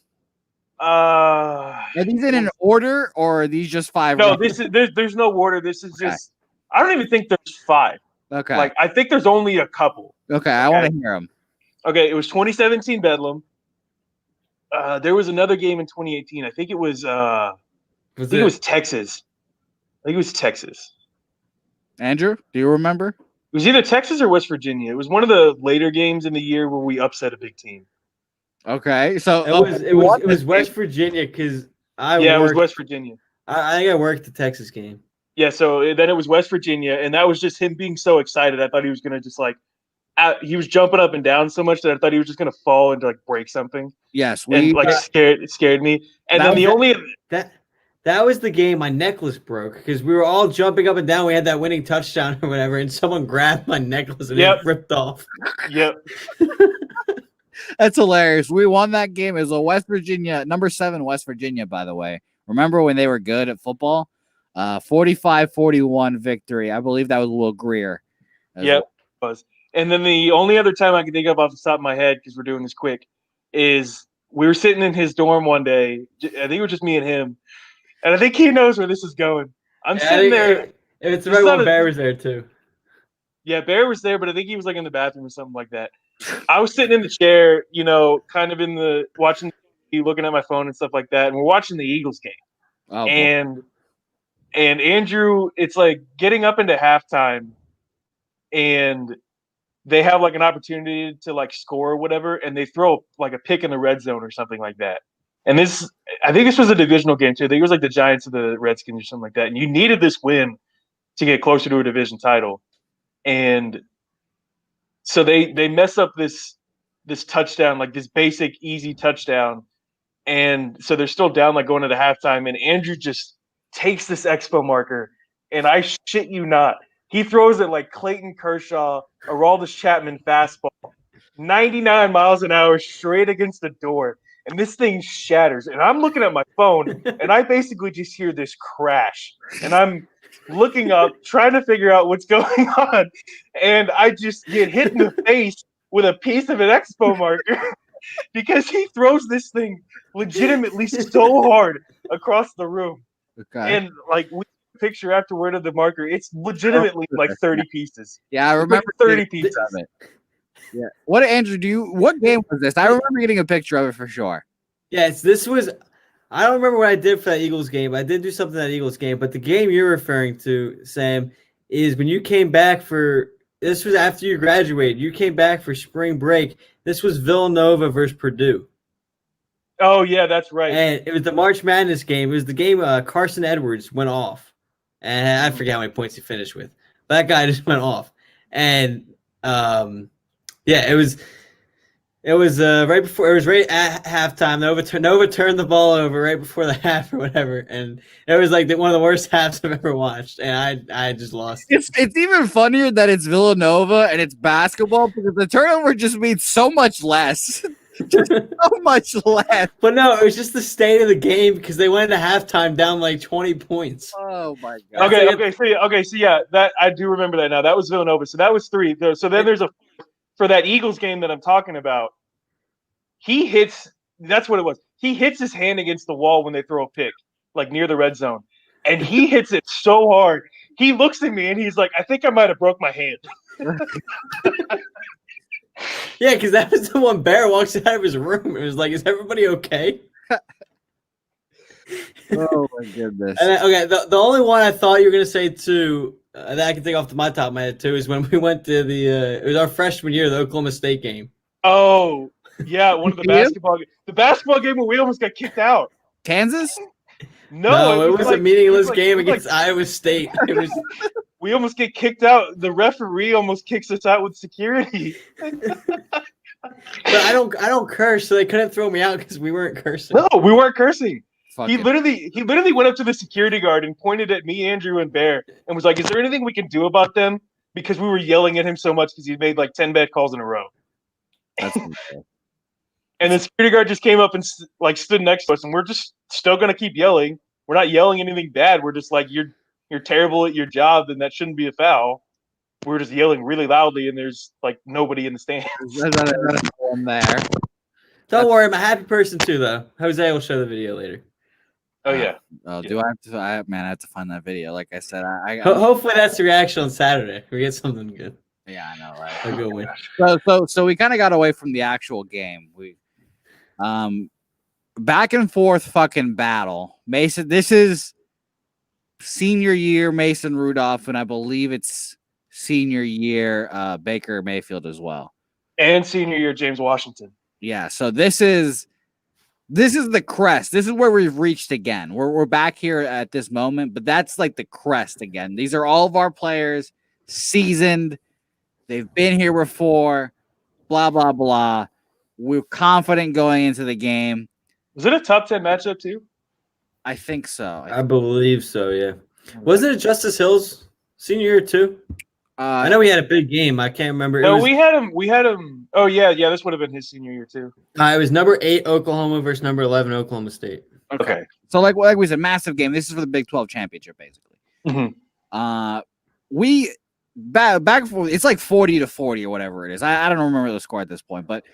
Are these in an order or are these just five? No, there's no order. This is just I don't even think there's five. Okay. Like I think there's only a couple. Okay, I want to hear them. Okay, it was 2017 Bedlam. There was another game in 2018. I think it was it was Texas. I think it was Texas. Andrew, do you remember? It was either Texas or West Virginia. It was one of the later games in the year where we upset a big team. Okay, so it was West Virginia because it was West Virginia. I think I worked the Texas game. Yeah, so then it was West Virginia, and that was just him being so excited. I thought he was gonna just like, he was jumping up and down so much that I thought he was just gonna fall and like break something. Yes, and like scared me. And then that was the game my necklace broke because we were all jumping up and down. We had that winning touchdown or whatever, and someone grabbed my necklace and it ripped off. Yep. That's hilarious. We won that game. It was a West Virginia, number 7 West Virginia, by the way. Remember when they were good at football? 45-41 victory. I believe that was Will Greer. Yep, it was. And then the only other time I can think of off the top of my head, because we're doing this quick, is we were sitting in his dorm one day. I think it was just me and him. And I think he knows where this is going. I'm sitting there. If it's the right one, Bear was there too. Yeah, Bear was there, but I think he was like in the bathroom or something like that. I was sitting in the chair, kind of watching, looking at my phone and stuff like that. And we're watching the Eagles game. Oh, and Andrew, it's like getting up into halftime and they have like an opportunity to like score or whatever. And they throw like a pick in the red zone or something like that. And I think this was a divisional game too. I think it was like the Giants or the Redskins or something like that. And you needed this win to get closer to a division title. And so they mess up this touchdown, like this basic, easy touchdown. And so they're still down, like going into halftime. And Andrew just takes this expo marker, and I shit you not, he throws it like Clayton Kershaw, Aroldis Chapman fastball, 99 miles an hour straight against the door. And this thing shatters. And I'm looking at my phone, and I basically just hear this crash. And I'm looking up, trying to figure out what's going on. And I just get hit in the face with a piece of an expo marker because he throws this thing legitimately so hard across the room. Okay. And like we picture afterward of the marker, it's legitimately like 30 pieces. Yeah, I remember 30 pieces of it. Yeah. What Andrew, what game was this? I remember getting a picture of it for sure. Yes, this was. I don't remember what I did for that Eagles game. I did do something that Eagles game, but the game you're referring to, Sam, is when you came back for. This was after you graduated. You came back for spring break. This was Villanova versus Purdue. Oh yeah, that's right. And it was the March Madness game. It was the game Carson Edwards went off, and I forget how many points he finished with. But that guy just went off, and it was right before. It was right at halftime. Nova turned the ball over right before the half or whatever, and it was like one of the worst halves I've ever watched, and I just lost. It's even funnier that it's Villanova and it's basketball because the turnover just means so much less. Just so much less. But no, it was just the state of the game because they went into halftime down like 20 points. Oh my god. So yeah, that I do remember that now. That was Villanova. So that was 3. So then there's for that Eagles game that I'm talking about. He hits. That's what it was. He hits his hand against the wall when they throw a pick, like near the red zone, and he hits it so hard. He looks at me and he's like, "I think I might have broke my hand." Yeah, because that was the one. Bear walks out of his room. It was like, "Is everybody okay?" Oh my goodness. And the only one I thought you were gonna say too that I can think off my top of my head too is when we went to it was our freshman year, the Oklahoma State game. Oh yeah, one of the basketball game where we almost got kicked out. Kansas? No, it was a meaningless game against Iowa State. It was we almost get kicked out. The referee almost kicks us out with security. But I don't curse, so they couldn't throw me out because we weren't cursing. No, we weren't cursing. Fuck He it. literally went up to the security guard and pointed at me, Andrew, and Bear, and was like, "Is there anything we can do about them?" Because we were yelling at him so much because he made like 10 bad calls in a row. That's cool. And the security guard just came up and like stood next to us, and we're just still gonna keep yelling. We're not yelling anything bad. We're just like, "You're terrible at your job, and that shouldn't be a foul." We're just yelling really loudly, and there's like nobody in the stands. One there. Don't worry, I'm a happy person too, though. Jose will show the video later. Oh yeah. Oh, do I have to? I have to find that video. Like I said, Hopefully that's the reaction on Saturday. We get something good. yeah, I know, right? A good win. So we kind of got away from the actual game. We back and forth fucking battle. Mason, this is senior year Mason Rudolph, and I believe it's senior year Baker Mayfield as well. And senior year James Washington. Yeah, so this is the crest. This is where we've reached again. We're back here at this moment, but that's like the crest again. These are all of our players, seasoned. They've been here before, blah, blah, blah. We're confident going into the game. Was it a top 10 matchup too? I think so. I believe so, yeah. Wasn't it Justice Hill's senior year too? I know we had a big game. I can't remember. No, we had him. Oh, yeah. This would have been his senior year too. It was number 8 Oklahoma versus number 11 Oklahoma State. Okay. So like we said, massive game. This is for the Big 12 championship, basically. Mm-hmm. We back and forth. It's like 40-40 or whatever it is. I don't remember the score at this point, but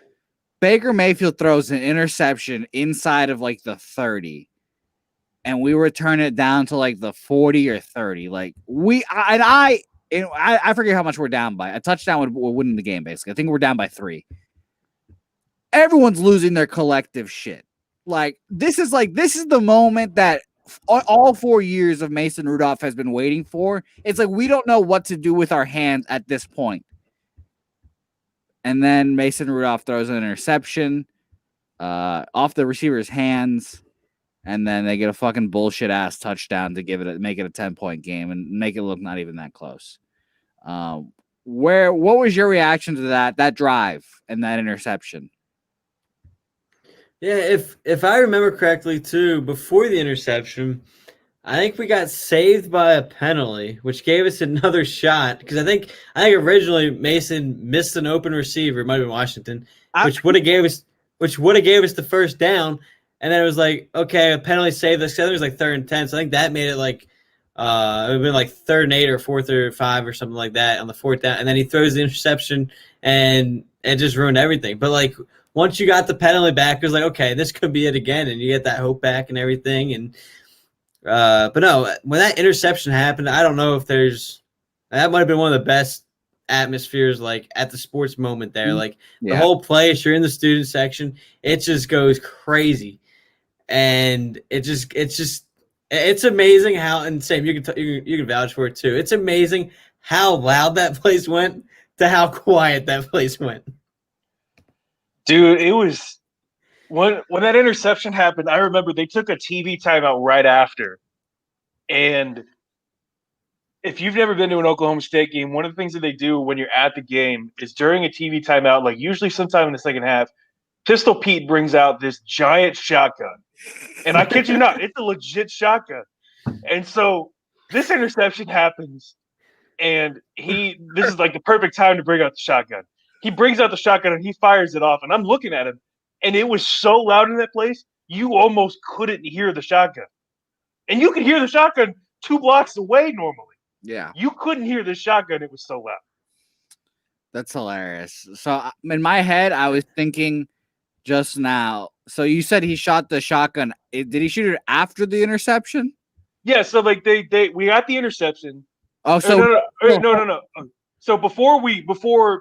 Baker Mayfield throws an interception inside of like the 30, and we return it down to like the 40 or 30. Like I forget how much we're down by. A touchdown would win the game, basically. I think we're down by 3. Everyone's losing their collective shit. Like this is the moment that all 4 years of Mason Rudolph has been waiting for. It's like we don't know what to do with our hands at this point. And then Mason Rudolph throws an interception off the receiver's hands, and then they get a fucking bullshit ass touchdown to make it a 10-point game and make it look not even that close. What was your reaction to that drive and that interception? Yeah, if I remember correctly too, before the interception, I think we got saved by a penalty, which gave us another shot. Because I think originally Mason missed an open receiver, it might have been Washington, which would have gave us the first down. And then it was like, okay, a penalty saved us. I think it was like 3rd and 10. So I think that made it like it would have been like 3rd and 8 or 4th or 5 or something like that on the 4th down. And then he throws the interception and it just ruined everything. But like once you got the penalty back, it was like, okay, this could be it again, and you get that hope back and everything. And but no, when that interception happened, I don't know if that might have been one of the best atmospheres like at the sports moment there. Like the whole place, you're in the student section, it just goes crazy. And it's amazing how, and Sam, you can vouch for it too. It's amazing how loud that place went to how quiet that place went. Dude, it was when that interception happened. I remember they took a TV timeout right after. And if you've never been to an Oklahoma State game, one of the things that they do when you're at the game is during a TV timeout, like usually sometime in the second half, Pistol Pete brings out this giant shotgun. And I kid you not, it's a legit shotgun. And so this interception happens, and this is like the perfect time to bring out the shotgun. He brings out the shotgun and he fires it off, and I'm looking at him, and it was so loud in that place, you almost couldn't hear the shotgun. And you could hear the shotgun 2 blocks away normally. Yeah. You couldn't hear the shotgun. It was so loud. That's hilarious. So in my head, I was thinking just now. So you said he shot the shotgun. Did he shoot it after the interception? Yeah. So like we got the interception. Oh, so no. So before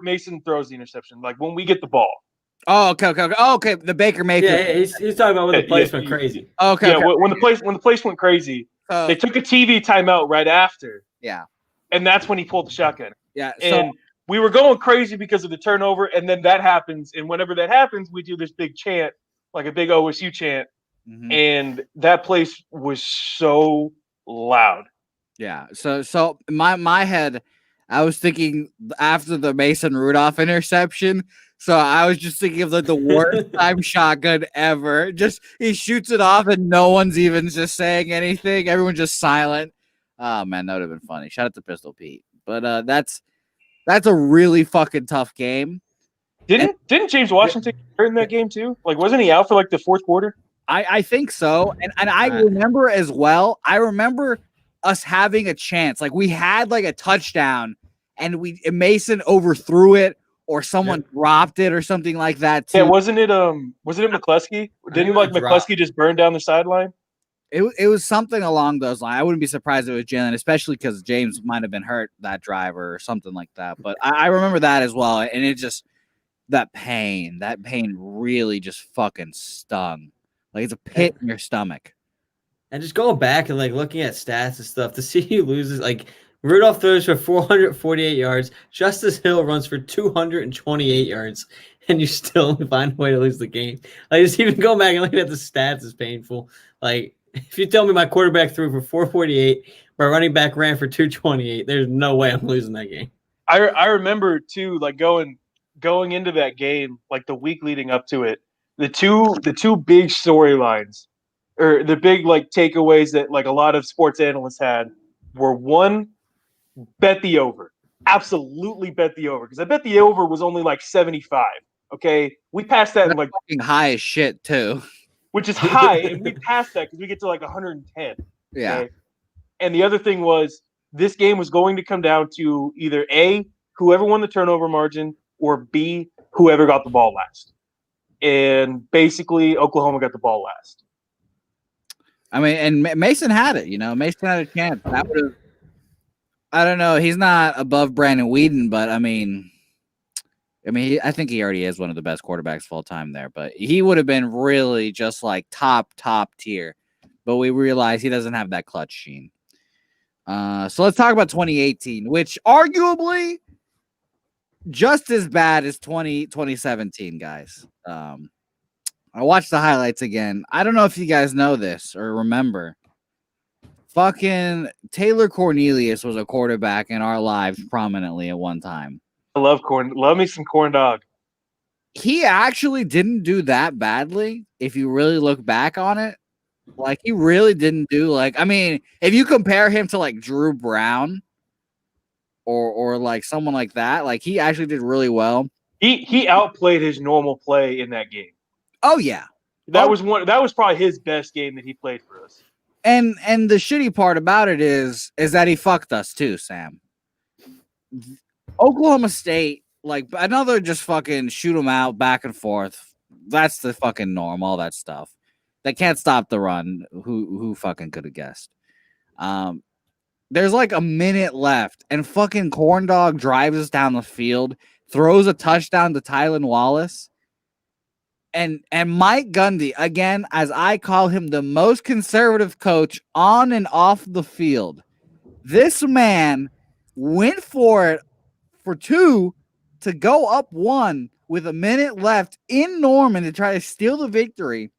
Mason throws the interception, like when we get the ball. Oh, okay. The Baker Mayfield. Yeah, he's talking about when the place went crazy. Okay. Yeah, when the place went crazy, they took a TV timeout right after. Yeah. And that's when he pulled the shotgun. Yeah. And we were going crazy because of the turnover, and then that happens. And whenever that happens, we do this big chant, like a big OSU chant. Mm-hmm. And that place was so loud. Yeah. So my head, I was thinking after the Mason Rudolph interception. So I was just thinking of like the worst time shotgun ever. Just he shoots it off and no one's even just saying anything. Everyone's just silent. Oh man, that would have been funny. Shout out to Pistol Pete. But that's a really fucking tough game. And Didn't James Washington get hurt in that game too? Like, wasn't he out for like the fourth quarter? I think so. And I remember as well. I remember us having a chance. Like we had like a touchdown and Mason overthrew it or someone dropped it or something like that too. Yeah, wasn't it McCluskey? Didn't like McCluskey just burn down the sideline? It was something along those lines. I wouldn't be surprised if it was Jalen, especially because James might have been hurt that drive or something like that. But I remember that as well. And it just that pain really just fucking stung. Like it's a pit in your stomach. And just going back and like looking at stats and stuff to see he loses, like Rudolph throws for 448 yards, Justice Hill runs for 228 yards, and you still find a way to lose the game. Like just even going back and looking at the stats is painful. Like if you tell me my quarterback threw for 448, my running back ran for 228, there's no way I'm losing that game. I remember too, like going into that game, like the week leading up to it, the two big storylines or the big like takeaways that like a lot of sports analysts had were one, bet the over. Absolutely bet the over. Because I bet the over was only like 75. Okay. We passed that in like fucking high as shit too. Which is high, and we passed that because we get to like 110. Yeah. Okay? And the other thing was this game was going to come down to either A, whoever won the turnover margin, or B, whoever got the ball last. And basically, Oklahoma got the ball last. I mean, and Mason had it, Mason had a chance. That would have, I don't know. He's not above Brandon Whedon, but I think he already is one of the best quarterbacks of all time there, but he would have been really just like top tier. But we realize he doesn't have that clutch gene. So let's talk about 2018, which arguably just as bad as 2017, guys. I watched the highlights again. I don't know if you guys know this or remember. Fucking Taylor Cornelius was a quarterback in our lives prominently at one time. I love corn. Love me some corn dog. He actually didn't do that badly. If you really look back on it, like he really didn't do like, I mean, if you compare him to like Drew Brown or like someone like that, like he actually did really well. He outplayed his normal play in that game. Oh yeah. That was probably his best game that he played for us. And the shitty part about it is that he fucked us too, Sam. Oklahoma State, like another just fucking shoot them out back and forth. That's the fucking norm, all that stuff. They can't stop the run. Who fucking could have guessed? There's like a minute left, and fucking Corndog drives us down the field, throws a touchdown to Tylan Wallace. And Mike Gundy, again, as I call him, the most conservative coach on and off the field. This man went for it for 2 to go up 1 with a minute left in Norman to try to steal the victory.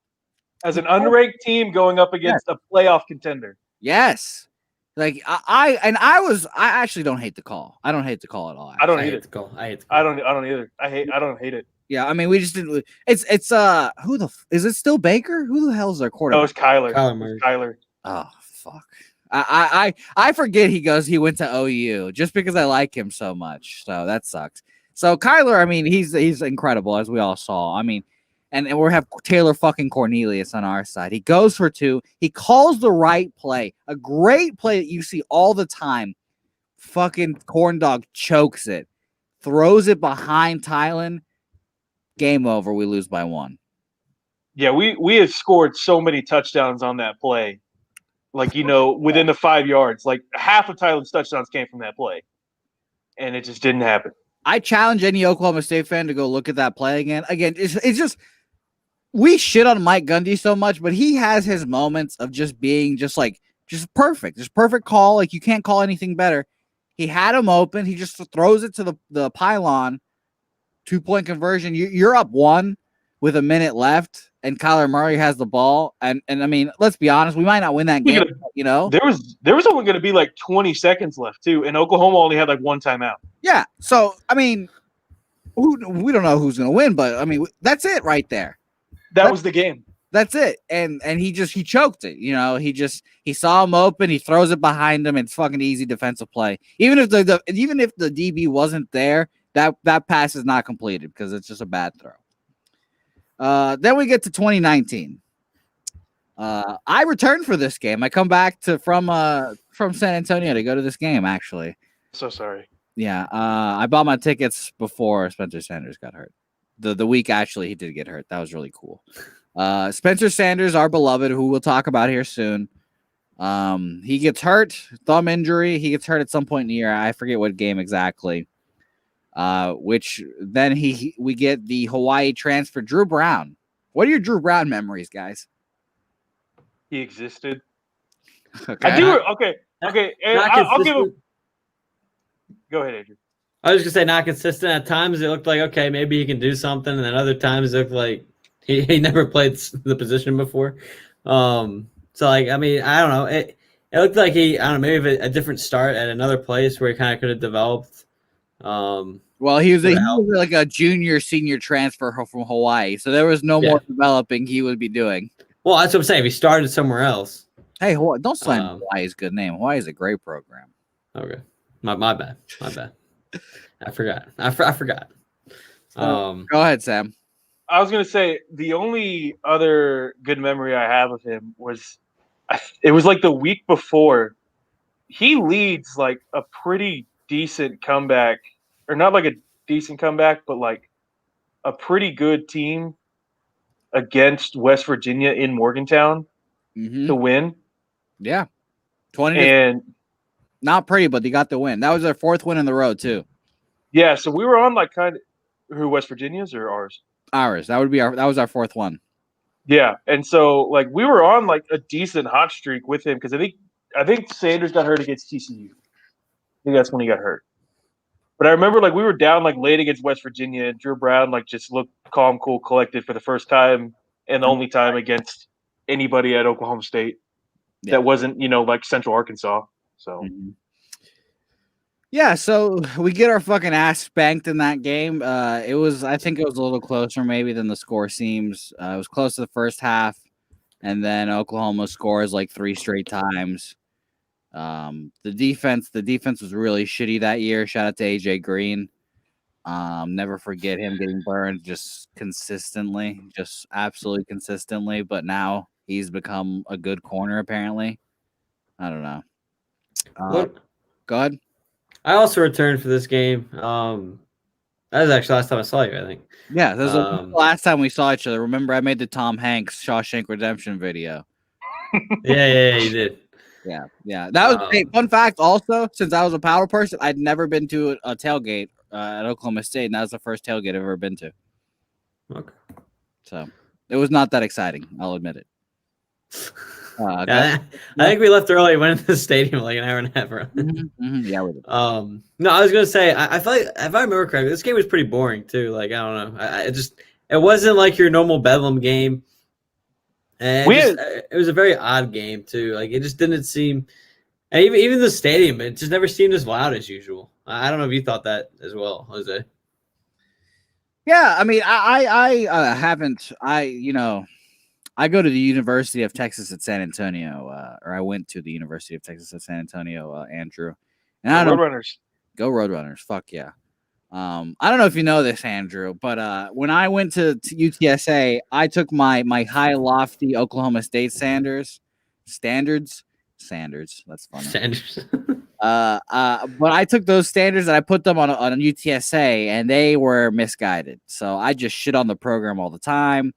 As an unranked team going up against a playoff contender. Yes. Like I actually don't hate the call. I don't hate the call at all. I don't hate the call. I don't either. I don't hate it. Yeah, I mean, we just didn't. It's is it still Baker? Who the hell's their quarterback? No, it's Kyler. Kyler. Oh fuck! I forget he went to OU just because I like him so much. So that sucks. So Kyler, I mean, he's incredible as we all saw. I mean, and we have Taylor fucking Cornelius on our side. He goes for 2. He calls the right play, a great play that you see all the time. Fucking Corndog chokes it, throws it behind Tylan. Game over. We lose by 1. Yeah, we have scored so many touchdowns on that play. Like, within the 5 yards. Like, half of Tylan's touchdowns came from that play. And it just didn't happen. I challenge any Oklahoma State fan to go look at that play again. Again, it's just we shit on Mike Gundy so much, but he has his moments of just being just perfect. Just perfect call. Like, you can't call anything better. He had him open. He just throws it to the pylon. 2-point conversion. You're up 1 with a minute left, and Kyler Murray has the ball, and I mean, let's be honest, we might not win that game, you know. There was only going to be like 20 seconds left too, and Oklahoma only had like one timeout. Yeah, so I mean, we don't know who's going to win, but I mean, that's it right there. That was the game. That's it, and he choked it. You know, he saw him open, he throws it behind him. It's fucking easy defensive play. Even if the DB wasn't there, that pass is not completed because it's just a bad throw. Then we get to 2019. I returned for this game. I come back from San Antonio to go to this game. Actually, so sorry. Yeah, I bought my tickets before Spencer Sanders got hurt. The week actually he did get hurt. That was really cool. Spencer Sanders, our beloved, who we'll talk about here soon. He gets hurt, thumb injury. He gets hurt at some point in the year. I forget what game exactly. Which then we get the Hawaii transfer, Drew Brown. What are your Drew Brown memories, guys? He existed. Okay. I do. Okay. I'll give him. Go ahead, Andrew. I was just gonna say not consistent. At times it looked like okay, maybe he can do something, and then other times it looked like he never played the position before. So like I mean I don't know. It looked like maybe a different start at another place where he kind of could have developed. Well, he was like a junior senior transfer from Hawaii, so there was no more developing he would be doing. Well, that's what I'm saying. If he started somewhere else. Hey, don't slam Hawaii's good name. Hawaii is a great program. Okay, my bad. I forgot. I forgot. Go ahead, Sam. I was gonna say the only other good memory I have of him was it was like the week before. He leads like a pretty decent comeback, or not like a decent comeback, but like a pretty good team against West Virginia in Morgantown to win. Yeah, 20 and not pretty, but they got the win. That was their fourth win in the road too. Yeah, so we were on like kind of who West Virginia's or ours. Ours. That was our fourth one. Yeah, and so like we were on like a decent hot streak with him because I think Sanders got hurt against TCU. I think that's when he got hurt. But I remember like we were down like late against West Virginia, and Drew Brown like just looked calm, cool, collected for the first time and the only time against anybody at Oklahoma State that wasn't like Central Arkansas. So. Yeah, so we get our fucking ass spanked in that game. I think it was a little closer maybe than the score seems. It was close to the first half, and then Oklahoma scores like 3 straight times. The defense was really shitty that year. Shout out to AJ Green. Never forget him getting burned just consistently, just absolutely consistently. But now he's become a good corner apparently. I don't know. Go ahead. I also returned for this game. That was actually the last time I saw you, I think. Yeah, that was the last time we saw each other. Remember, I made the Tom Hanks Shawshank Redemption video. Yeah, you did. Yeah. That was fun fact. Also, since I was a Powder person, I'd never been to a tailgate at Oklahoma State, and that was the first tailgate I've ever been to. Okay. So it was not that exciting. I'll admit it. I think we left early. Went into the stadium like an hour and a half early. Yeah, we did. No, I was gonna say I feel like if I remember correctly, this game was pretty boring too. Like I don't know, it wasn't like your normal Bedlam game. And it was a very odd game too. Like it just didn't seem, and even the stadium, it just never seemed as loud as usual. I don't know if you thought that as well, Jose. Yeah, I mean, I haven't. I go to the University of Texas at San Antonio, or I went to the University of Texas at San Antonio, Andrew. And I don't Roadrunners. Go Roadrunners. Fuck yeah. I don't know if you know this, Andrew, but when I went to UTSA, I took my high lofty Oklahoma State standards. That's funny. Standards. But I took those standards and I put them on UTSA, and they were misguided. So I just shit on the program all the time.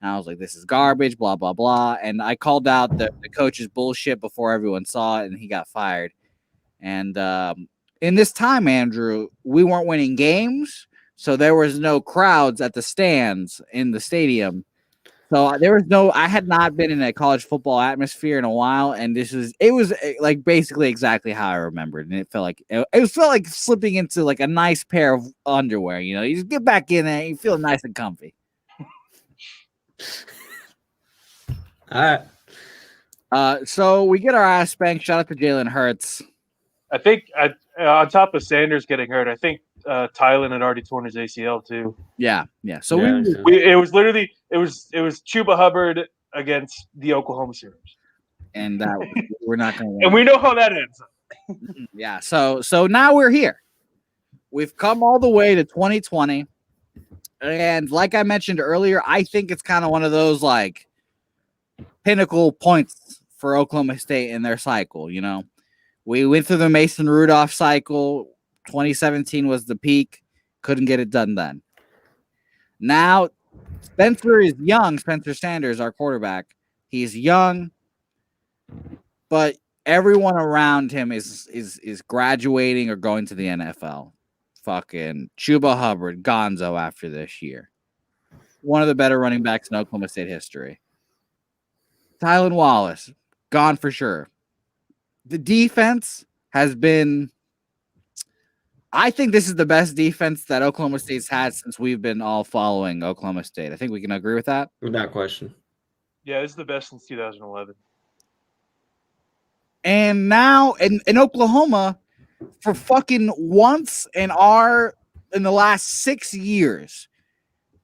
And I was like, this is garbage, blah, blah, blah. And I called out the coach's bullshit before everyone saw it, and he got fired. And in this time, Andrew, we weren't winning games, so there was no crowds at the stands in the stadium. So I had not been in a college football atmosphere in a while, and it was like basically exactly how I remembered. And it felt like slipping into like a nice pair of underwear. You just get back in there, and you feel nice and comfy. All right. So we get our ass spanked. Shout out to Jalen Hurts. I think on top of Sanders getting hurt, I think Tylen had already torn his ACL too. Yeah. So Yeah, It was literally it was Chuba Hubbard against the Oklahoma Sooners, and that we're not going to win. and we know how that ends. Yeah. So now we're here. We've come all the way to 2020. And like I mentioned earlier, I think it's kind of one of those like pinnacle points for Oklahoma State in their cycle. You know, we went through the Mason Rudolph cycle. 2017 was the peak. Couldn't get it done then. Now, Spencer is young. Spencer Sanders, our quarterback. He's young, but everyone around him is graduating or going to the NFL. Fucking Chuba Hubbard, Gonzo after this year. One of the better running backs in Oklahoma State history. Tylan Wallace, gone for sure. The defense has been, I think this is the best defense that Oklahoma State's had since we've been all following Oklahoma State. I think we can agree with that. Without question. Yeah, it's the best since 2011. And now in Oklahoma, for fucking once in the last 6 years,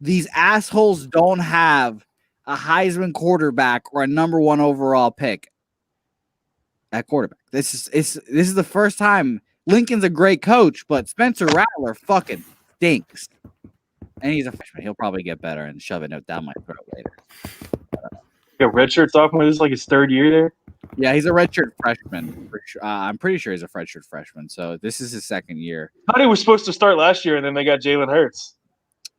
these assholes don't have a Heisman quarterback or a number 1 overall pick at quarterback. This is the first time. Lincoln's a great coach, but Spencer Rattler fucking stinks. And he's a freshman. He'll probably get better and shove it down my throat later. Yeah, redshirt sophomore. This is like his 3rd year there. Yeah, he's a redshirt freshman. For sure. I'm pretty sure he's a redshirt freshman. So this is his 2nd year. I thought he was supposed to start last year, and then they got Jalen Hurts.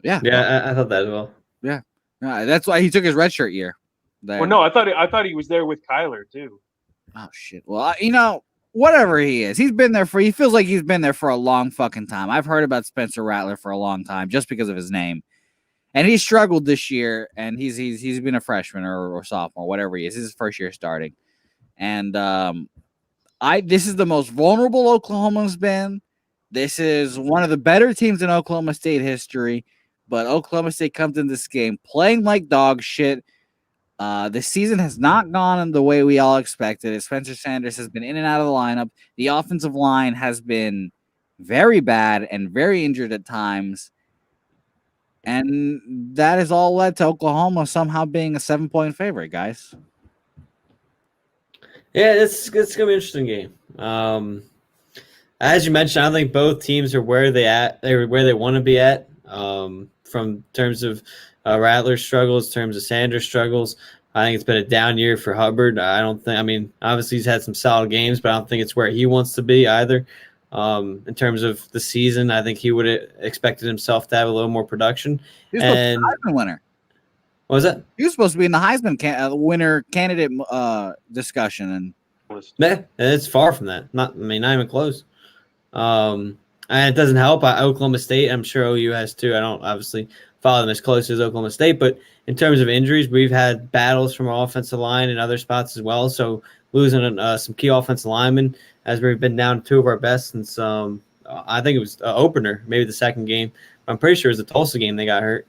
Yeah. Yeah, I thought that as well. Yeah. That's why he took his redshirt year. Well, no, I thought he was there with Kyler too. Oh shit. Well, whatever he is, he feels like he's been there for a long fucking time. I've heard about Spencer Rattler for a long time just because of his name. And he struggled this year, and he's been a freshman or sophomore, whatever he is. This is his first year starting. And this is the most vulnerable Oklahoma's been. This is one of the better teams in Oklahoma State history, but Oklahoma State comes in this game playing like dog shit. The season has not gone in the way we all expected it. Spencer Sanders has been in and out of the lineup. The offensive line has been very bad and very injured at times. And that has all led to Oklahoma somehow being a 7-point favorite, guys. Yeah, it's going to be an interesting game. As you mentioned, I don't think both teams are where they want to be at. From terms of Rattler's struggles, terms of Sanders' struggles. I think it's been a down year for Hubbard. Obviously he's had some solid games, but I don't think it's where he wants to be either. In terms of the season, I think he would have expected himself to have a little more production. He was supposed to be the Heisman winner. What was that? He was supposed to be in the Heisman winner candidate discussion, and it's far from that. Not even close. And it doesn't help. Oklahoma State, I'm sure OU has too. I don't obviously follow them as close as Oklahoma State, but in terms of injuries, we've had battles from our offensive line and other spots as well. So losing some key offensive linemen, as we've been down 2 of our best since I think it was opener, maybe the 2nd game. I'm pretty sure it was the Tulsa game they got hurt.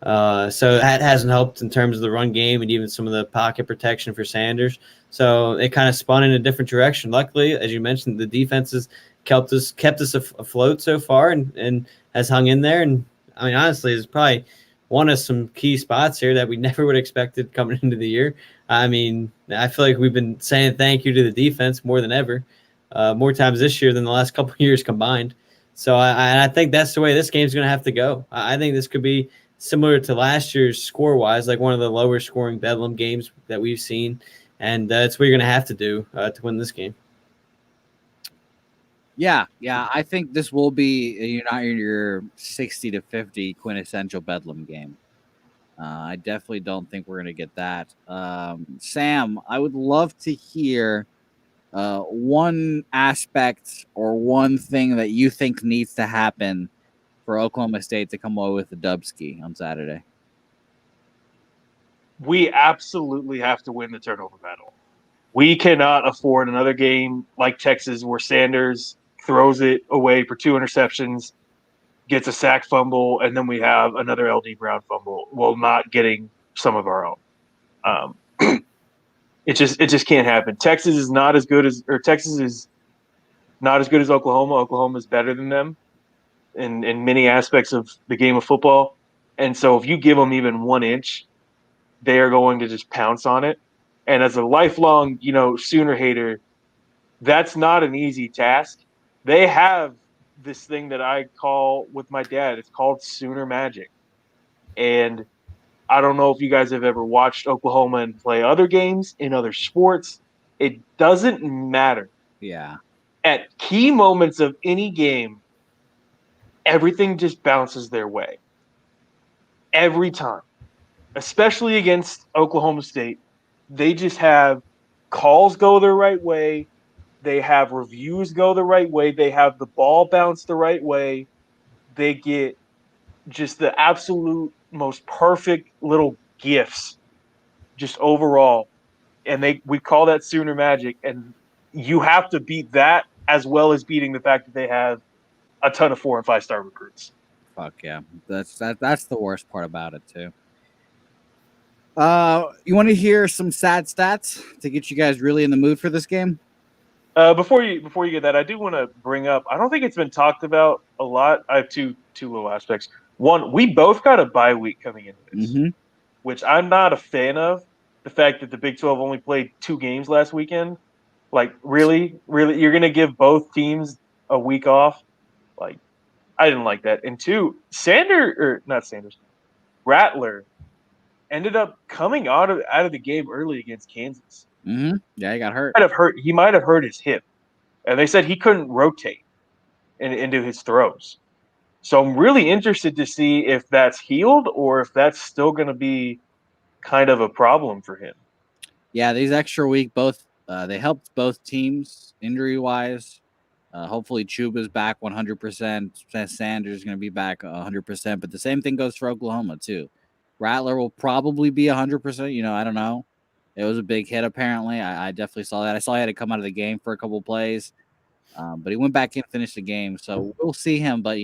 So that hasn't helped in terms of the run game and even some of the pocket protection for Sanders. So it kind of spun in a different direction. Luckily, as you mentioned, the defense has kept us afloat so far and has hung in there. And I mean, honestly, it's probably one of some key spots here that we never would have expected coming into the year. I mean, I feel like we've been saying thank you to the defense more than ever, more times this year than the last couple of years combined. So I think that's the way this game's going to have to go. I think this could be similar to last year's score-wise, like one of the lower scoring Bedlam games that we've seen. And that's what you're going to have to do to win this game. Yeah. I think this will be your 60-50 quintessential Bedlam game. I definitely don't think we're going to get that. Sam, I would love to hear one aspect or one thing that you think needs to happen for Oklahoma State to come away with the Dubski on Saturday. We absolutely have to win the turnover battle. We cannot afford another game like Texas where Sanders throws it away for 2 interceptions, gets a sack fumble, and then we have another LD Brown fumble while not getting some of our own. It just can't happen. Texas is not as good as Oklahoma. Oklahoma is better than them in many aspects of the game of football. And so if you give them even 1 inch, they are going to just pounce on it. And as a lifelong, Sooner hater, that's not an easy task. They have this thing that I call with my dad. It's called Sooner Magic. And I don't know if you guys have ever watched Oklahoma and play other games in other sports. It doesn't matter. Yeah. At key moments of any game, everything just bounces their way. Every time. Especially against Oklahoma State. They just have calls go the right way. They have reviews go the right way. They have the ball bounce the right way. They get just the absolute most perfect little gifts just overall. And we call that Sooner Magic. And you have to beat that as well as beating the fact that they have a ton of 4 and 5 star recruits. Fuck yeah. That's the worst part about it too. You want to hear some sad stats to get you guys really in the mood for this game? Before you get that, I do want to bring up. I don't think it's been talked about a lot. I have two little aspects. One, we both got a bye week coming into this, which I'm not a fan of. The fact that the Big 12 only played 2 games last weekend, like really, you're gonna give both teams a week off. Like, I didn't like that. And two, Rattler ended up coming out of the game early against Kansas. Yeah, he got hurt. He might have hurt his hip, and they said he couldn't rotate into his throws. So I'm really interested to see if that's healed or if that's still going to be kind of a problem for him. Yeah, these extra week, both they helped both teams injury wise. Hopefully, Chuba's back 100%. Sanders is going to be back 100%. But the same thing goes for Oklahoma too. Rattler will probably be 100%. I don't know. It was a big hit, apparently. I definitely saw that. I saw he had to come out of the game for a couple of plays. But he went back in and finished the game. So we'll see him. But,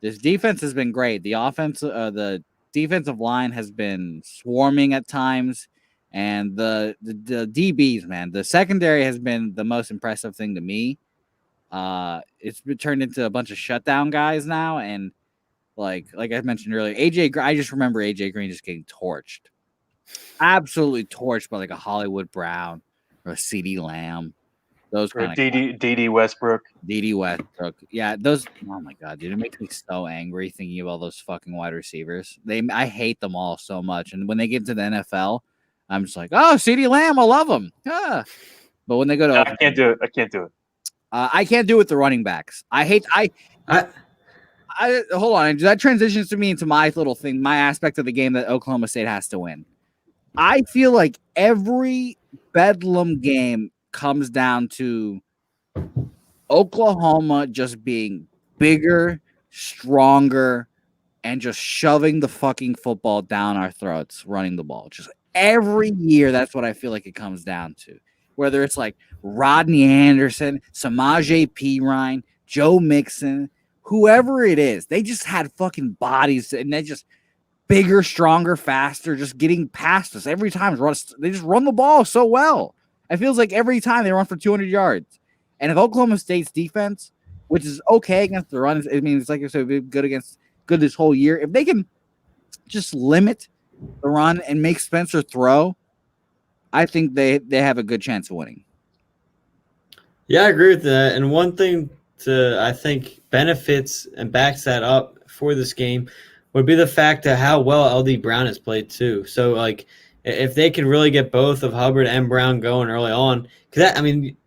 this defense has been great. The defensive line has been swarming at times. And the DBs, man, the secondary has been the most impressive thing to me. It's been turned into a bunch of shutdown guys now. And like I mentioned earlier, I just remember AJ Green just getting torched. Absolutely torched by like a Hollywood Brown or a CD Lamb. Those or kind of DD Westbrook. DD Westbrook. Yeah, those. Oh my god, dude, it makes me so angry thinking about those fucking wide receivers. I hate them all so much. And when they get to the NFL, I'm just like, oh, CD Lamb, I love him. Yeah. But when they go to, I can't do it. I can't do it with the running backs. Hold on. That transitions to me into my little thing, my aspect of the game that Oklahoma State has to win. I feel like every Bedlam game comes down to Oklahoma just being bigger, stronger, and just shoving the fucking football down our throats, running the ball. Just every year, that's what I feel like it comes down to. Whether it's like Rodney Anderson, Samaje Perine, Joe Mixon, whoever it is, they just had fucking bodies, and they just bigger, stronger, faster, just getting past us every time. They just run the ball so well. It feels like every time they run for 200 yards. And if Oklahoma State's defense, which is okay against the run, it's like I said, good this whole year. If they can just limit the run and make Spencer throw, I think they have a good chance of winning. Yeah, I agree with that. And one thing I think benefits and backs that up for this game would be the fact of how well LD Brown has played too. So like if they can really get both of Hubbard and Brown going early on, because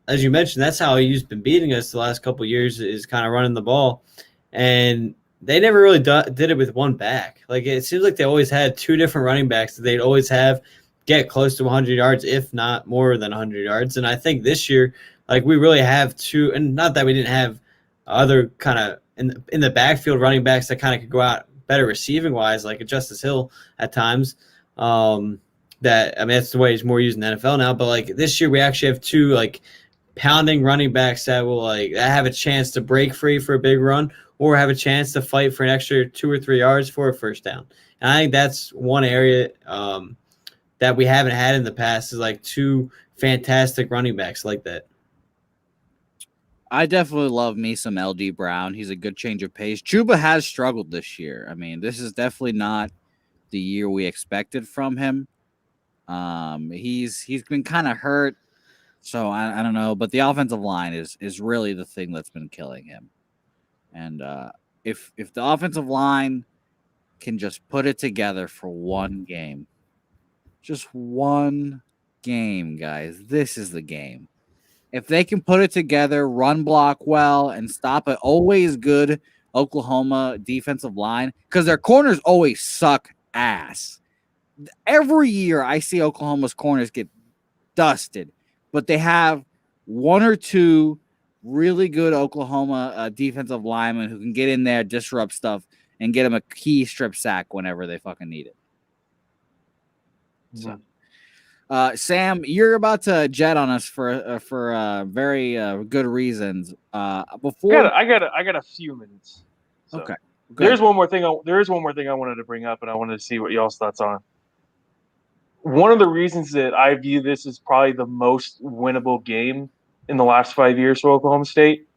as you mentioned, that's how he's been beating us the last couple of years, is kind of running the ball. And they never really did it with one back. Like it seems like they always had 2 different running backs that they'd always have get close to 100 yards, if not more than 100 yards. And I think this year, like we really have 2, and not that we didn't have other kind of in the backfield running backs that kind of could go out better receiving wise, like Justice Hill at times. That's the way he's more used in the NFL now. But like this year, we actually have 2 like pounding running backs that will like have a chance to break free for a big run, or have a chance to fight for an extra 2 or 3 yards for a first down. And I think that's one area that we haven't had in the past is like two fantastic running backs like that. I definitely love me some LD Brown. He's a good change of pace. Chuba has struggled this year. I mean, this is definitely not the year we expected from him. He's been kind of hurt, so I don't know. But the offensive line is really the thing that's been killing him. And if the offensive line can just put it together for one game, just one game, guys, this is the game. If they can put it together, run block well, and stop an always good Oklahoma defensive line, because their corners always suck ass. Every year I see Oklahoma's corners get dusted, but they have one or two really good Oklahoma defensive linemen who can get in there, disrupt stuff, and get them a key strip sack whenever they fucking need it. So. Sam, you're about to jet on us for very good reasons. Before I got a few minutes. So. Okay. There is one more thing I wanted to bring up, and I wanted to see what y'all's thoughts on. One of the reasons that I view this as probably the most winnable game in the last 5 years for Oklahoma State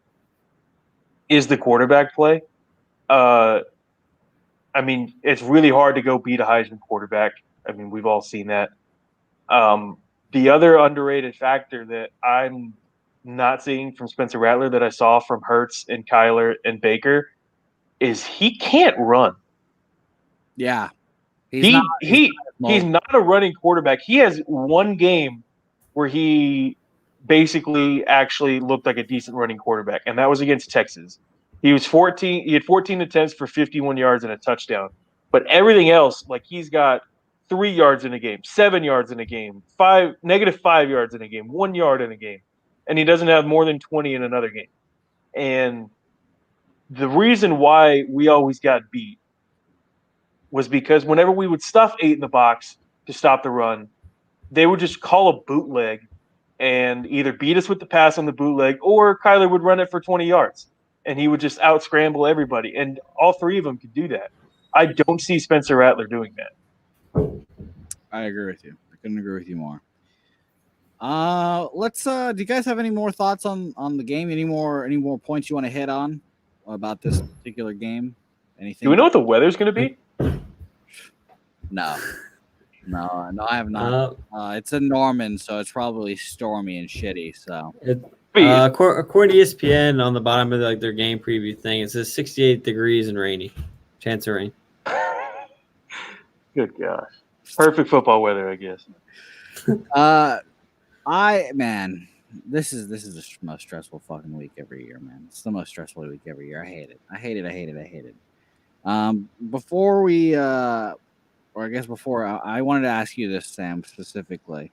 is the quarterback play. I mean, it's really hard to go beat a Heisman quarterback. I mean, we've all seen that. The other underrated factor that I'm not seeing from Spencer Rattler that I saw from Hurts and Kyler and Baker is he can't run. Yeah. He's not a running quarterback. He has one game where he basically actually looked like a decent running quarterback, and that was against Texas. He had 14 attempts for 51 yards and a touchdown. But everything else, like he's got 3 yards in a game, 7 yards in a game, -5 yards in a game, 1 yard in a game. And he doesn't have more than 20 in another game. And the reason why we always got beat was because whenever we would stuff 8 in the box to stop the run, they would just call a bootleg and either beat us with the pass on the bootleg, or Kyler would run it for 20 yards. And he would just out-scramble everybody. And all three of them could do that. I don't see Spencer Rattler doing that. I agree with you. I couldn't agree with you more. Let's do you guys have any more thoughts on the game? Any more points you want to hit on about this particular game? Anything? Do we know what the weather's going to be? No, I have not. It's in Norman, so it's probably stormy and shitty. So, according to ESPN, on the bottom of their game preview thing, it says 68 degrees and rainy, chance of rain. Good gosh, perfect football weather, I guess. This is the most stressful fucking week every year, man. It's the most stressful week every year. I hate it. Before we I wanted to ask you this, Sam, specifically.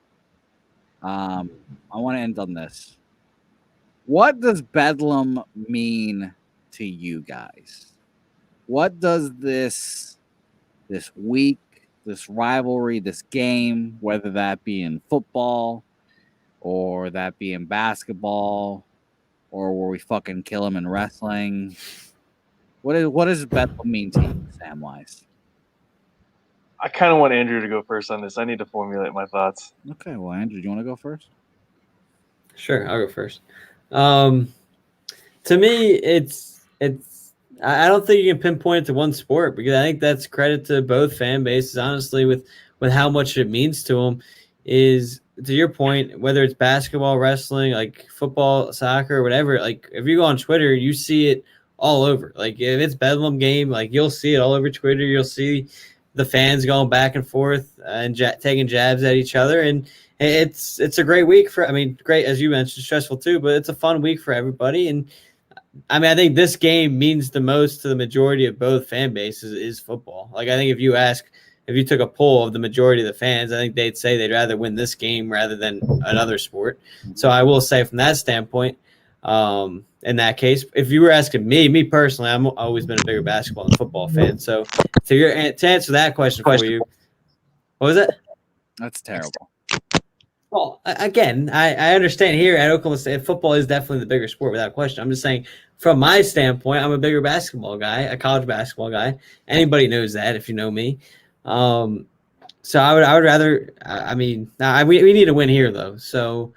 I want to end on this. What does Bedlam mean to you guys? What does this week, this rivalry, this game, whether that be in football or that be in basketball or where we fucking kill him in wrestling, what does Bedlam mean to you, Sam Wise? I kind of want Andrew to go first on this. I need to formulate my thoughts. Okay, well, Andrew, do you want to go first? Sure, I'll go first. To me, it's I don't think you can pinpoint it to one sport, because I think that's credit to both fan bases, honestly, with how much it means to them. Is, to your point, whether it's basketball, wrestling, like football, soccer, whatever, like if you go on Twitter, you see it all over. Like if it's Bedlam game, like you'll see it all over Twitter. You'll see the fans going back and forth and taking jabs at each other. And it's a great week great, as you mentioned, stressful too, but it's a fun week for everybody. And I mean, I think this game means the most to the majority of both fan bases is football. Like, I think if you took a poll of the majority of the fans, I think they'd say they'd rather win this game rather than another sport. So I will say from that standpoint, in that case, if you were asking me personally, I've always been a bigger basketball and football fan. So to answer that question for you, what was it? That's terrible. Well, again, I understand here at Oklahoma State, football is definitely the bigger sport without question. I'm just saying, from my standpoint, I'm a bigger basketball guy, a college basketball guy. Anybody knows that if you know me. So I would rather. I mean, we need a win here though. So,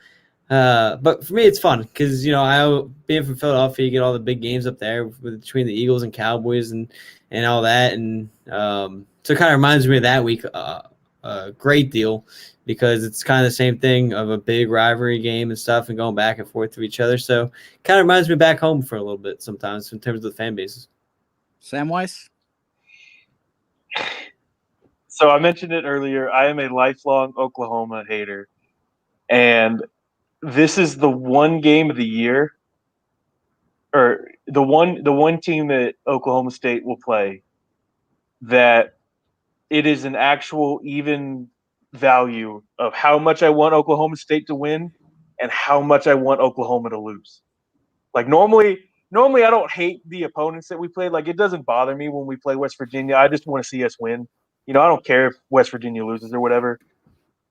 but for me, it's fun because being from Philadelphia, you get all the big games up there between the Eagles and Cowboys and all that, and so it kind of reminds me of that week a great deal because it's kind of the same thing of a big rivalry game and stuff and going back and forth to each other. So, kind of reminds me back home for a little bit sometimes in terms of the fan bases. Samwise? So I mentioned it earlier. I am a lifelong Oklahoma hater, and this is the one game of the year, or the one team that Oklahoma State will play that it is an actual even value of how much I want Oklahoma State to win and how much I want Oklahoma to lose. Like normally I don't hate the opponents that we play. Like it doesn't bother me when we play West Virginia. I just want to see us win. I don't care if West Virginia loses or whatever.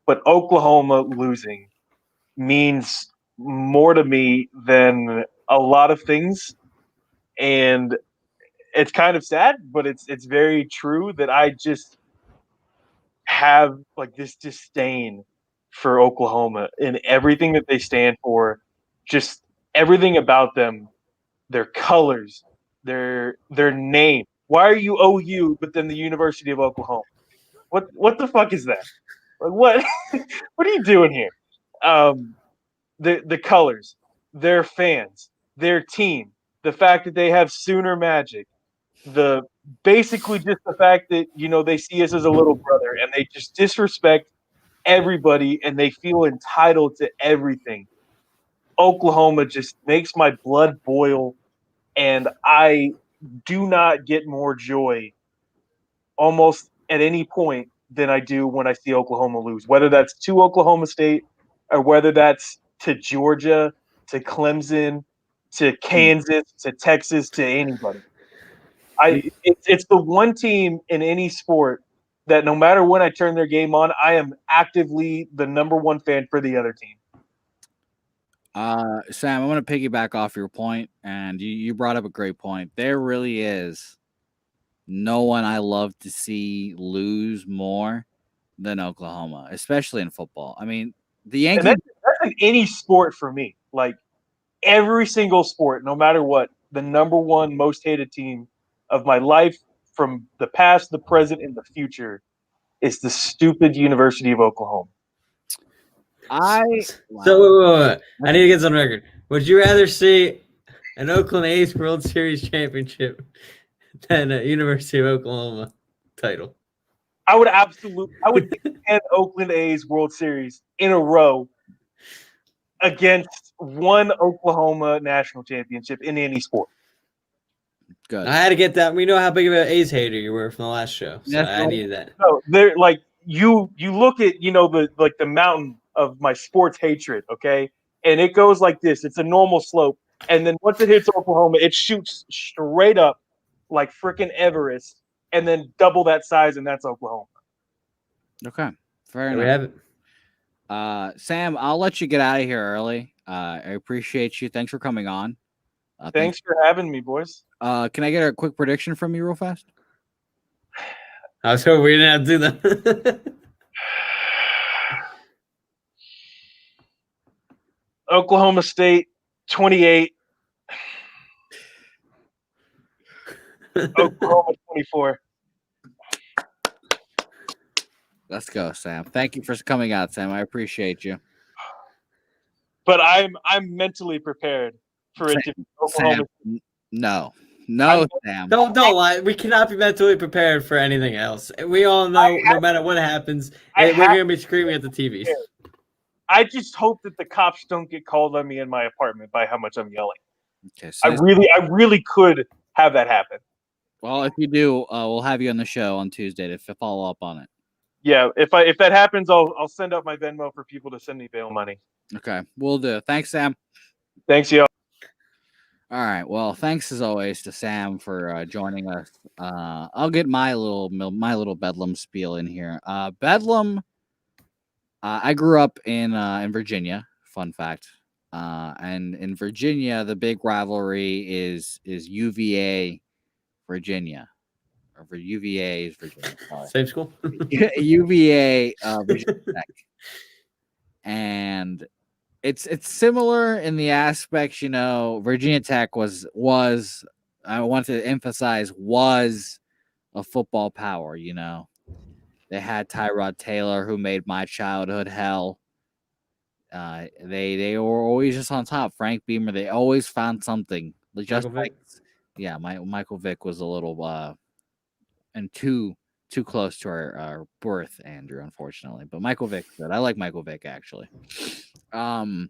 But Oklahoma losing means more to me than a lot of things. And it's kind of sad, but it's very true that I just have like this disdain for Oklahoma and everything that they stand for, just everything about them, their colors, their name. Why are you OU but then the University of Oklahoma? What the fuck is that? Like what what are you doing here? Um the colors, their fans, their team, the fact that they have Sooner Magic, the basically just the fact that they see us as a little brother and they just disrespect everybody and they feel entitled to everything. Oklahoma just makes my blood boil, and I do not get more joy almost at any point than I do when I see Oklahoma lose, whether that's to Oklahoma State or whether that's to Georgia, to Clemson, to Kansas, to Texas, to anybody. It's the one team in any sport that no matter when I turn their game on, I am actively the number one fan for the other team. Sam, I want to piggyback off your point, and you brought up a great point. There really is no one I love to see lose more than Oklahoma, especially in football. I mean, the And Yankees. that's like any sport for me. Like every single sport, no matter what, the number one most hated team of my life from the past, the present, and the future is the stupid University of Oklahoma. So I need to get this on record. Would you rather see an Oakland A's World Series championship than a University of Oklahoma title? I would take 10 Oakland A's World Series in a row against one Oklahoma national championship in any sport. Good. I had to get that. We know how big of an A's hater you were from the last show, so That's I right. needed that. So they're like you look at the mountain of my sports hatred, okay, and it goes like this. It's a normal slope, and then once it hits Oklahoma, it shoots straight up like freaking Everest, and then double that size, and that's Oklahoma. Okay, fair There we enough. have it. Sam, I'll let you get out of here early. I appreciate you. Thanks for coming on. Thanks for having me, boys. Can I get a quick prediction from you real fast? I was hoping we didn't have to do that. Oklahoma State 28, Oklahoma 24. Let's go, Sam. Thank you for coming out, Sam. I appreciate you. But I'm mentally prepared for it to be Oklahoma. Sam, no, Sam. Don't lie. We cannot be mentally prepared for anything else. We all know, no matter what happens, we're going to be screaming at the TVs. I just hope that the cops don't get called on me in my apartment by how much I'm yelling. Okay, so I really could have that happen. Well, if you do, we'll have you on the show on Tuesday to follow up on it. Yeah, if that happens, I'll send out my Venmo for people to send me bail money. Okay, we'll do. Thanks, Sam. Thanks, y'all. All right. Well, thanks as always to Sam for joining us. I'll get my little Bedlam spiel in here. Bedlam. I grew up in Virginia. Fun fact. And in Virginia, the big rivalry is UVA, Virginia, for UVA's Virginia. Sorry. Same school. UVA Virginia Tech, and it's similar in the aspects. Virginia Tech was I want to emphasize was a football power. They had Tyrod Taylor, who made my childhood hell. They were always just on top. Frank Beamer, they always found something. Just Michael Vick. Michael Vick was a little and too close to our birth, Andrew, unfortunately. But Michael Vick good. I like Michael Vick actually. But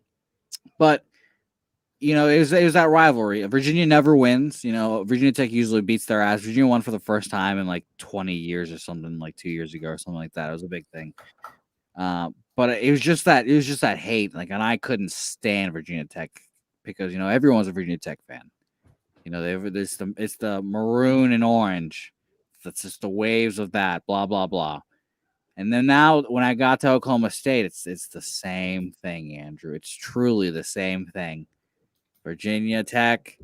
it was that rivalry. Virginia never wins. Virginia Tech usually beats their ass. Virginia won for the first time in like 20 years or something, like 2 years ago or something like that. It was a big thing. But it was just that hate. Like, and I couldn't stand Virginia Tech because everyone's a Virginia Tech fan. It's the maroon and orange. That's just the waves of that. Blah blah blah. And then now, when I got to Oklahoma State, it's the same thing, Andrew. It's truly the same thing. Virginia Tech,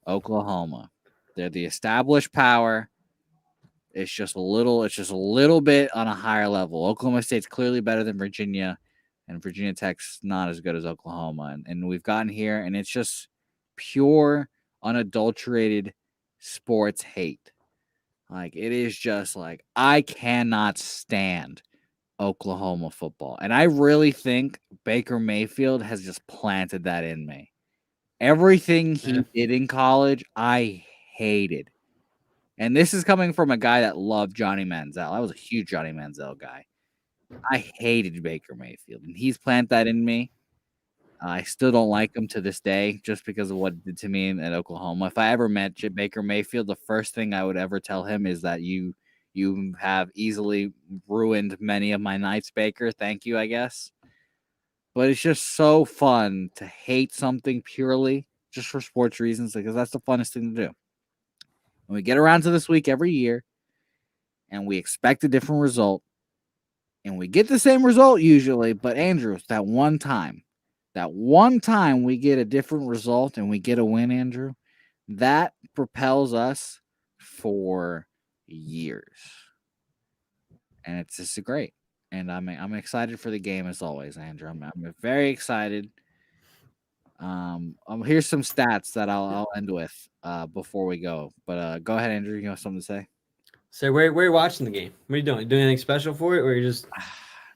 Oklahoma. They're the established power. It's just a little bit on a higher level. Oklahoma State's clearly better than Virginia, and Virginia Tech's not as good as Oklahoma. And we've gotten here, and it's just pure, unadulterated sports hate. Like, it is just like, I cannot stand Oklahoma football. And I really think Baker Mayfield has just planted that in me. Everything he did in college, I hated. And this is coming from a guy that loved Johnny Manziel. I was a huge Johnny Manziel guy. I hated Baker Mayfield, and he's planted that in me. I still don't like him to this day just because of what it did to me at Oklahoma. If I ever met Baker Mayfield, the first thing I would ever tell him is that you have easily ruined many of my nights, Baker. Thank you, I guess. But it's just so fun to hate something purely just for sports reasons, because that's the funnest thing to do. And we get around to this week every year, and we expect a different result, and we get the same result usually. But Andrew, that one time we get a different result and we get a win, Andrew, that propels us for years, and it's just great. And I'm excited for the game as always, Andrew. I'm very excited. Here's some stats that I'll end with before we go. But go ahead, Andrew. You have something to say? So where are you watching the game? What are you doing? You doing anything special for it, or you just?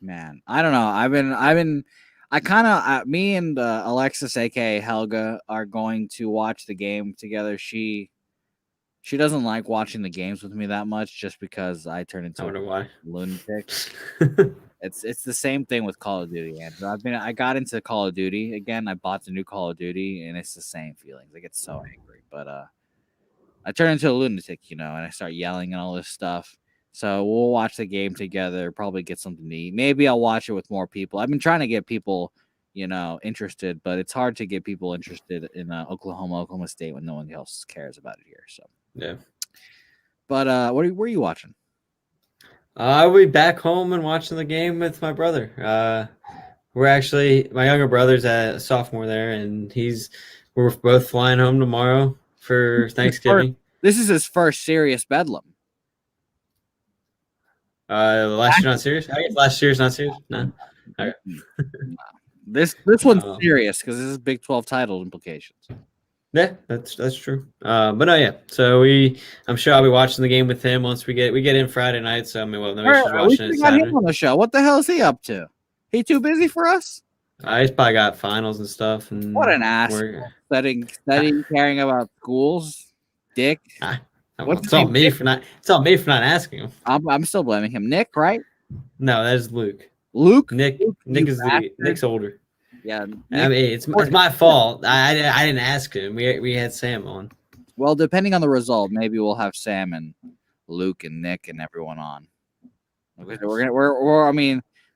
Man, I don't know. Me and Alexis, aka Helga, are going to watch the game together. She doesn't like watching the games with me that much, just because I turn into a lunatic. It's the same thing with Call of Duty, Andrew. I got into Call of Duty again. I bought the new Call of Duty, and it's the same feelings. I get so angry, but I turn into a lunatic, and I start yelling and all this stuff. So we'll watch the game together. Probably get something to eat. Maybe I'll watch it with more people. I've been trying to get people, interested, but it's hard to get people interested in Oklahoma State when no one else cares about it here. So yeah. But where are you watching? I'll be back home and watching the game with my brother. My younger brother's a sophomore there, and we're both flying home tomorrow for Thanksgiving. This is his first serious Bedlam. Last year not serious? I guess last year's not serious? No. Okay. This one's serious because this is Big 12 title implications. Yeah, that's true. But no, yeah. So I'm sure I'll be watching the game with him once we get in Friday night. So we'll watching it Saturday. Him on the show. What the hell is he up to? He too busy for us? He's probably got finals and stuff. And what an ass! Studying, caring about schools, dick. It's all me for not asking him. I'm still blaming him. Nick, right? No, that is Luke. Luke is Nick's older. Yeah, I mean it's my fault. I didn't ask him. We had Sam on. Well, depending on the result, maybe we'll have Sam and Luke and Nick and everyone on.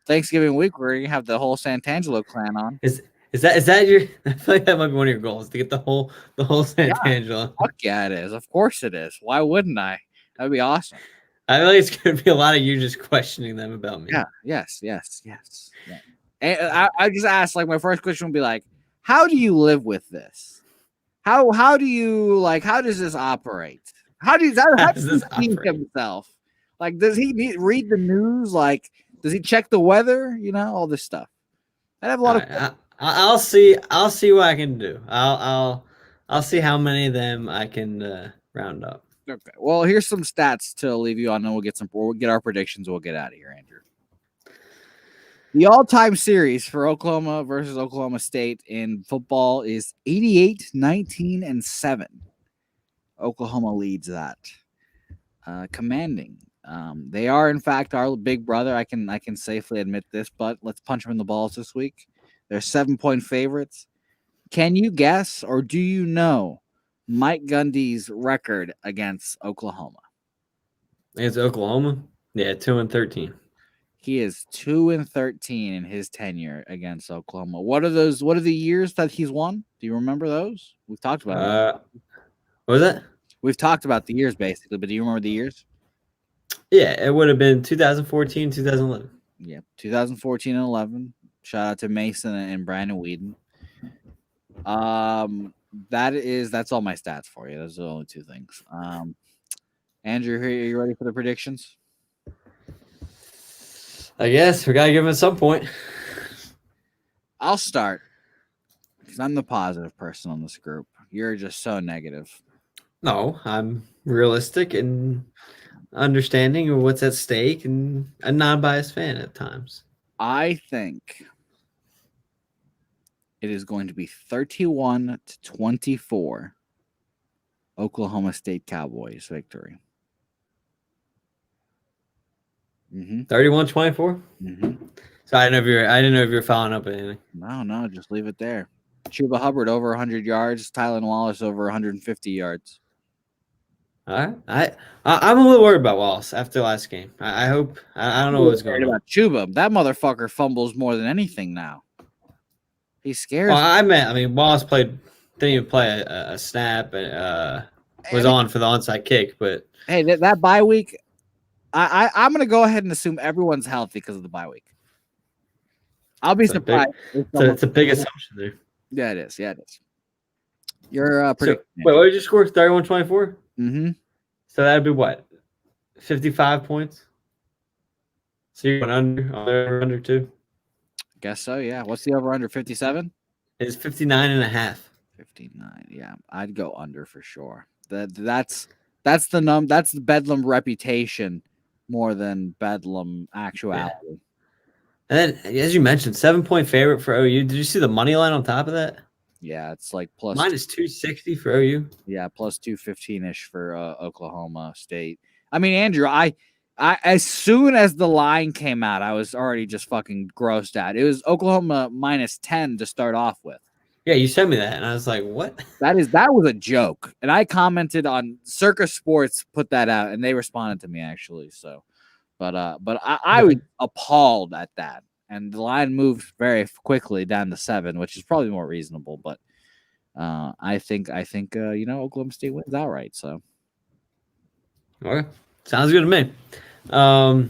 Thanksgiving week we're gonna have the whole Santangelo clan on. Is that your? I feel like that might be one of your goals, to get the whole Santangelo. Fuck yeah, it is. Of course it is. Why wouldn't I? That'd be awesome. I feel like it's gonna be a lot of you just questioning them about me. Yeah. Yes. Yeah. And I just asked, my first question would be how do you live with this? How do you how does this operate? How does does he this see operate? himself? Like, does he read the news? Like, does he check the weather? All this stuff. I have a All lot of. right, I'll see. I'll see what I can do. I'll see how many of them I can round up. Okay. Well, here's some stats to leave you on, and we'll get our predictions. We'll get out of here, Andrew. The all-time series for Oklahoma versus Oklahoma State in football is 88, 19, and 7. Oklahoma leads that. Commanding. They are, in fact, our big brother. I can safely admit this, but let's punch them in the balls this week. They're 7-point favorites. Can you guess, or do you know, Mike Gundy's record against Oklahoma? It's Oklahoma. Yeah, 2-13. He is 2-13 in his tenure against Oklahoma. What are those? What are the years that he's won? Do you remember those? We've talked about them. What was that? We've talked about the years basically, but do you remember the years? Yeah, it would have been 2014, 2011. Yeah, 2014 and 11. Shout out to Mason and Brandon Whedon. That's all my stats for you. Those are the only two things. Andrew, are you ready for the predictions? I guess we gotta give him at some point. I'll start because I'm the positive person on this group. You're just so negative. No, I'm realistic and understanding of what's at stake and a non-biased fan at times. I think it is going to be 31-24 Oklahoma State Cowboys victory. 31-24. So I didn't know if you were following up with anything. No, just leave it there. Chuba Hubbard over 100 yards. Tylan Wallace over 150 yards. All right, I'm a little worried about Wallace after last game. I hope I don't know what's going on. About Chuba, that motherfucker fumbles more than anything now. He scares. Well, I mean, Wallace didn't even play a snap and was on for the onside kick. But hey, that bye week, I'm gonna go ahead and assume everyone's healthy because of the bye week. I'll be surprised. It's a big assumption there. Yeah, it is. You're wait, what did you score? 31-24? So that'd be what? 55 points? So you're going under two? Guess so, yeah. What's the over under? 57? It's 59.5. 59. Yeah, I'd go under for sure. That's the Bedlam reputation more than Bedlam actuality. Yeah. And then, as you mentioned, 7-point favorite for OU. Did you see the money line on top of that? Yeah, it's like plus minus 260 for OU. Yeah, plus 215-ish for Oklahoma State. I mean, Andrew, I as soon as the line came out, I was already just fucking grossed out. It was Oklahoma minus 10 to start off with. Yeah, you sent me that, and I was like, "What?" That was a joke. And I commented on Circus Sports put that out, and they responded to me actually. So, but I was appalled at that, and the line moved very quickly down to 7, which is probably more reasonable. But I think Oklahoma State wins outright. So, okay, sounds good to me. All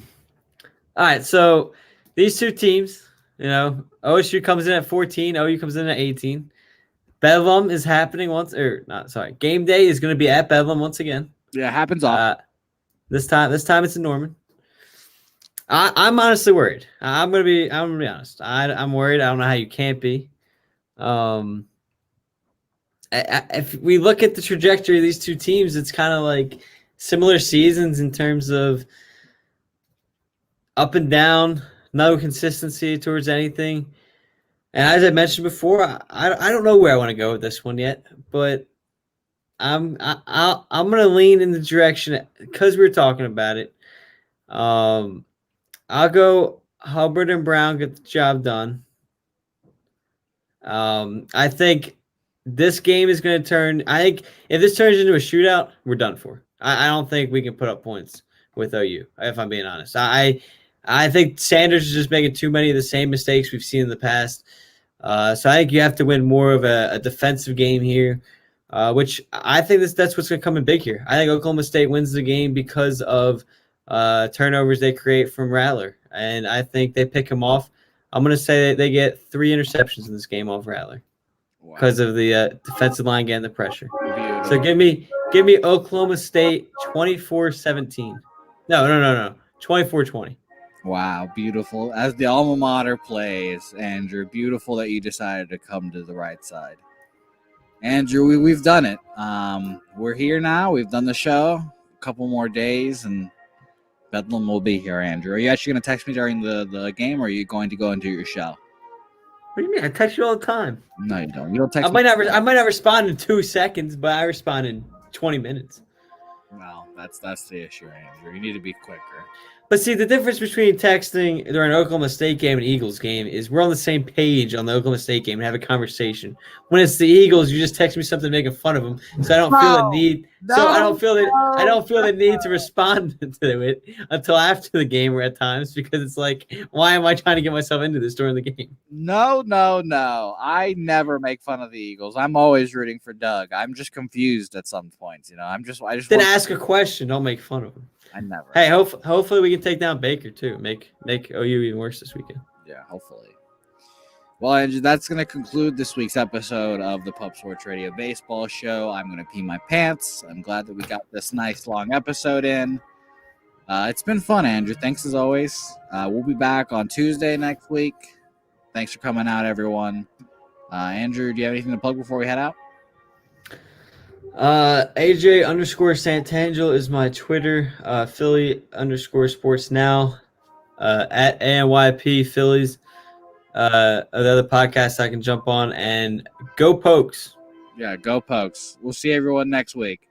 right, so these two teams. OSU comes in at 14. OU comes in at 18. Bedlam is happening game day is going to be at Bedlam once again. Yeah, it happens often. This time it's in Norman. I'm honestly worried. I'm gonna be honest. I'm worried. I don't know how you can't be. If we look at the trajectory of these two teams, it's kind of like similar seasons in terms of up and down. No consistency towards anything. And as I mentioned before, I don't know where I want to go with this one yet, but I'm gonna lean in the direction because we were talking about it. I'll go Hubbard and Brown get the job done. I think this game is going to turn. I think if this turns into a shootout, we're done for. I don't think we can put up points with OU. If I'm being honest, I think Sanders is just making too many of the same mistakes we've seen in the past. So I think you have to win more of a defensive game here, which I think that's what's going to come in big here. I think Oklahoma State wins the game because of turnovers they create from Rattler, and I think they pick him off. I'm going to say that they get 3 interceptions in this game off Rattler because of the defensive line getting the pressure. Beautiful. So give me Give me Oklahoma State 24-17. No. 24-20. Wow, beautiful. As the alma mater plays, Andrew, beautiful that you decided to come to the right side. Andrew, we've done it. We're here now. We've done the show. A couple more days, and Bedlam will be here, Andrew. Are you actually going to text me during the game, or are you going to go into your shell? What do you mean? I text you all the time. No, you don't. You don't text I might me. not. I might not respond in 2 seconds, but I respond in 20 minutes. Well, that's the issue, Andrew. You need to be quicker. But see, the difference between texting during an Oklahoma State game and Eagles game is we're on the same page on the Oklahoma State game and have a conversation. When it's the Eagles, you just text me something making fun of them, so I don't feel the need. So I don't feel the need to respond to it until after the game, or at times, because it's like, why am I trying to get myself into this during the game? No. I never make fun of the Eagles. I'm always rooting for Doug. I'm just confused at some points. I just Then ask a question. Don't make fun of them. I never. Hey, hopefully we can take down Baker too. Make OU even worse this weekend. Yeah, hopefully. Well, Andrew, that's going to conclude this week's episode of the Pub Sports Radio Baseball Show. I'm going to pee my pants. I'm glad that we got this nice long episode in. It's been fun, Andrew. Thanks as always. We'll be back on Tuesday next week. Thanks for coming out, everyone. Andrew, do you have anything to plug before we head out? AJ_Santangelo is my Twitter. Philly_sports now. At ANYP Phillies. The other podcasts I can jump on, and go Pokes. Yeah, go Pokes. We'll see everyone next week.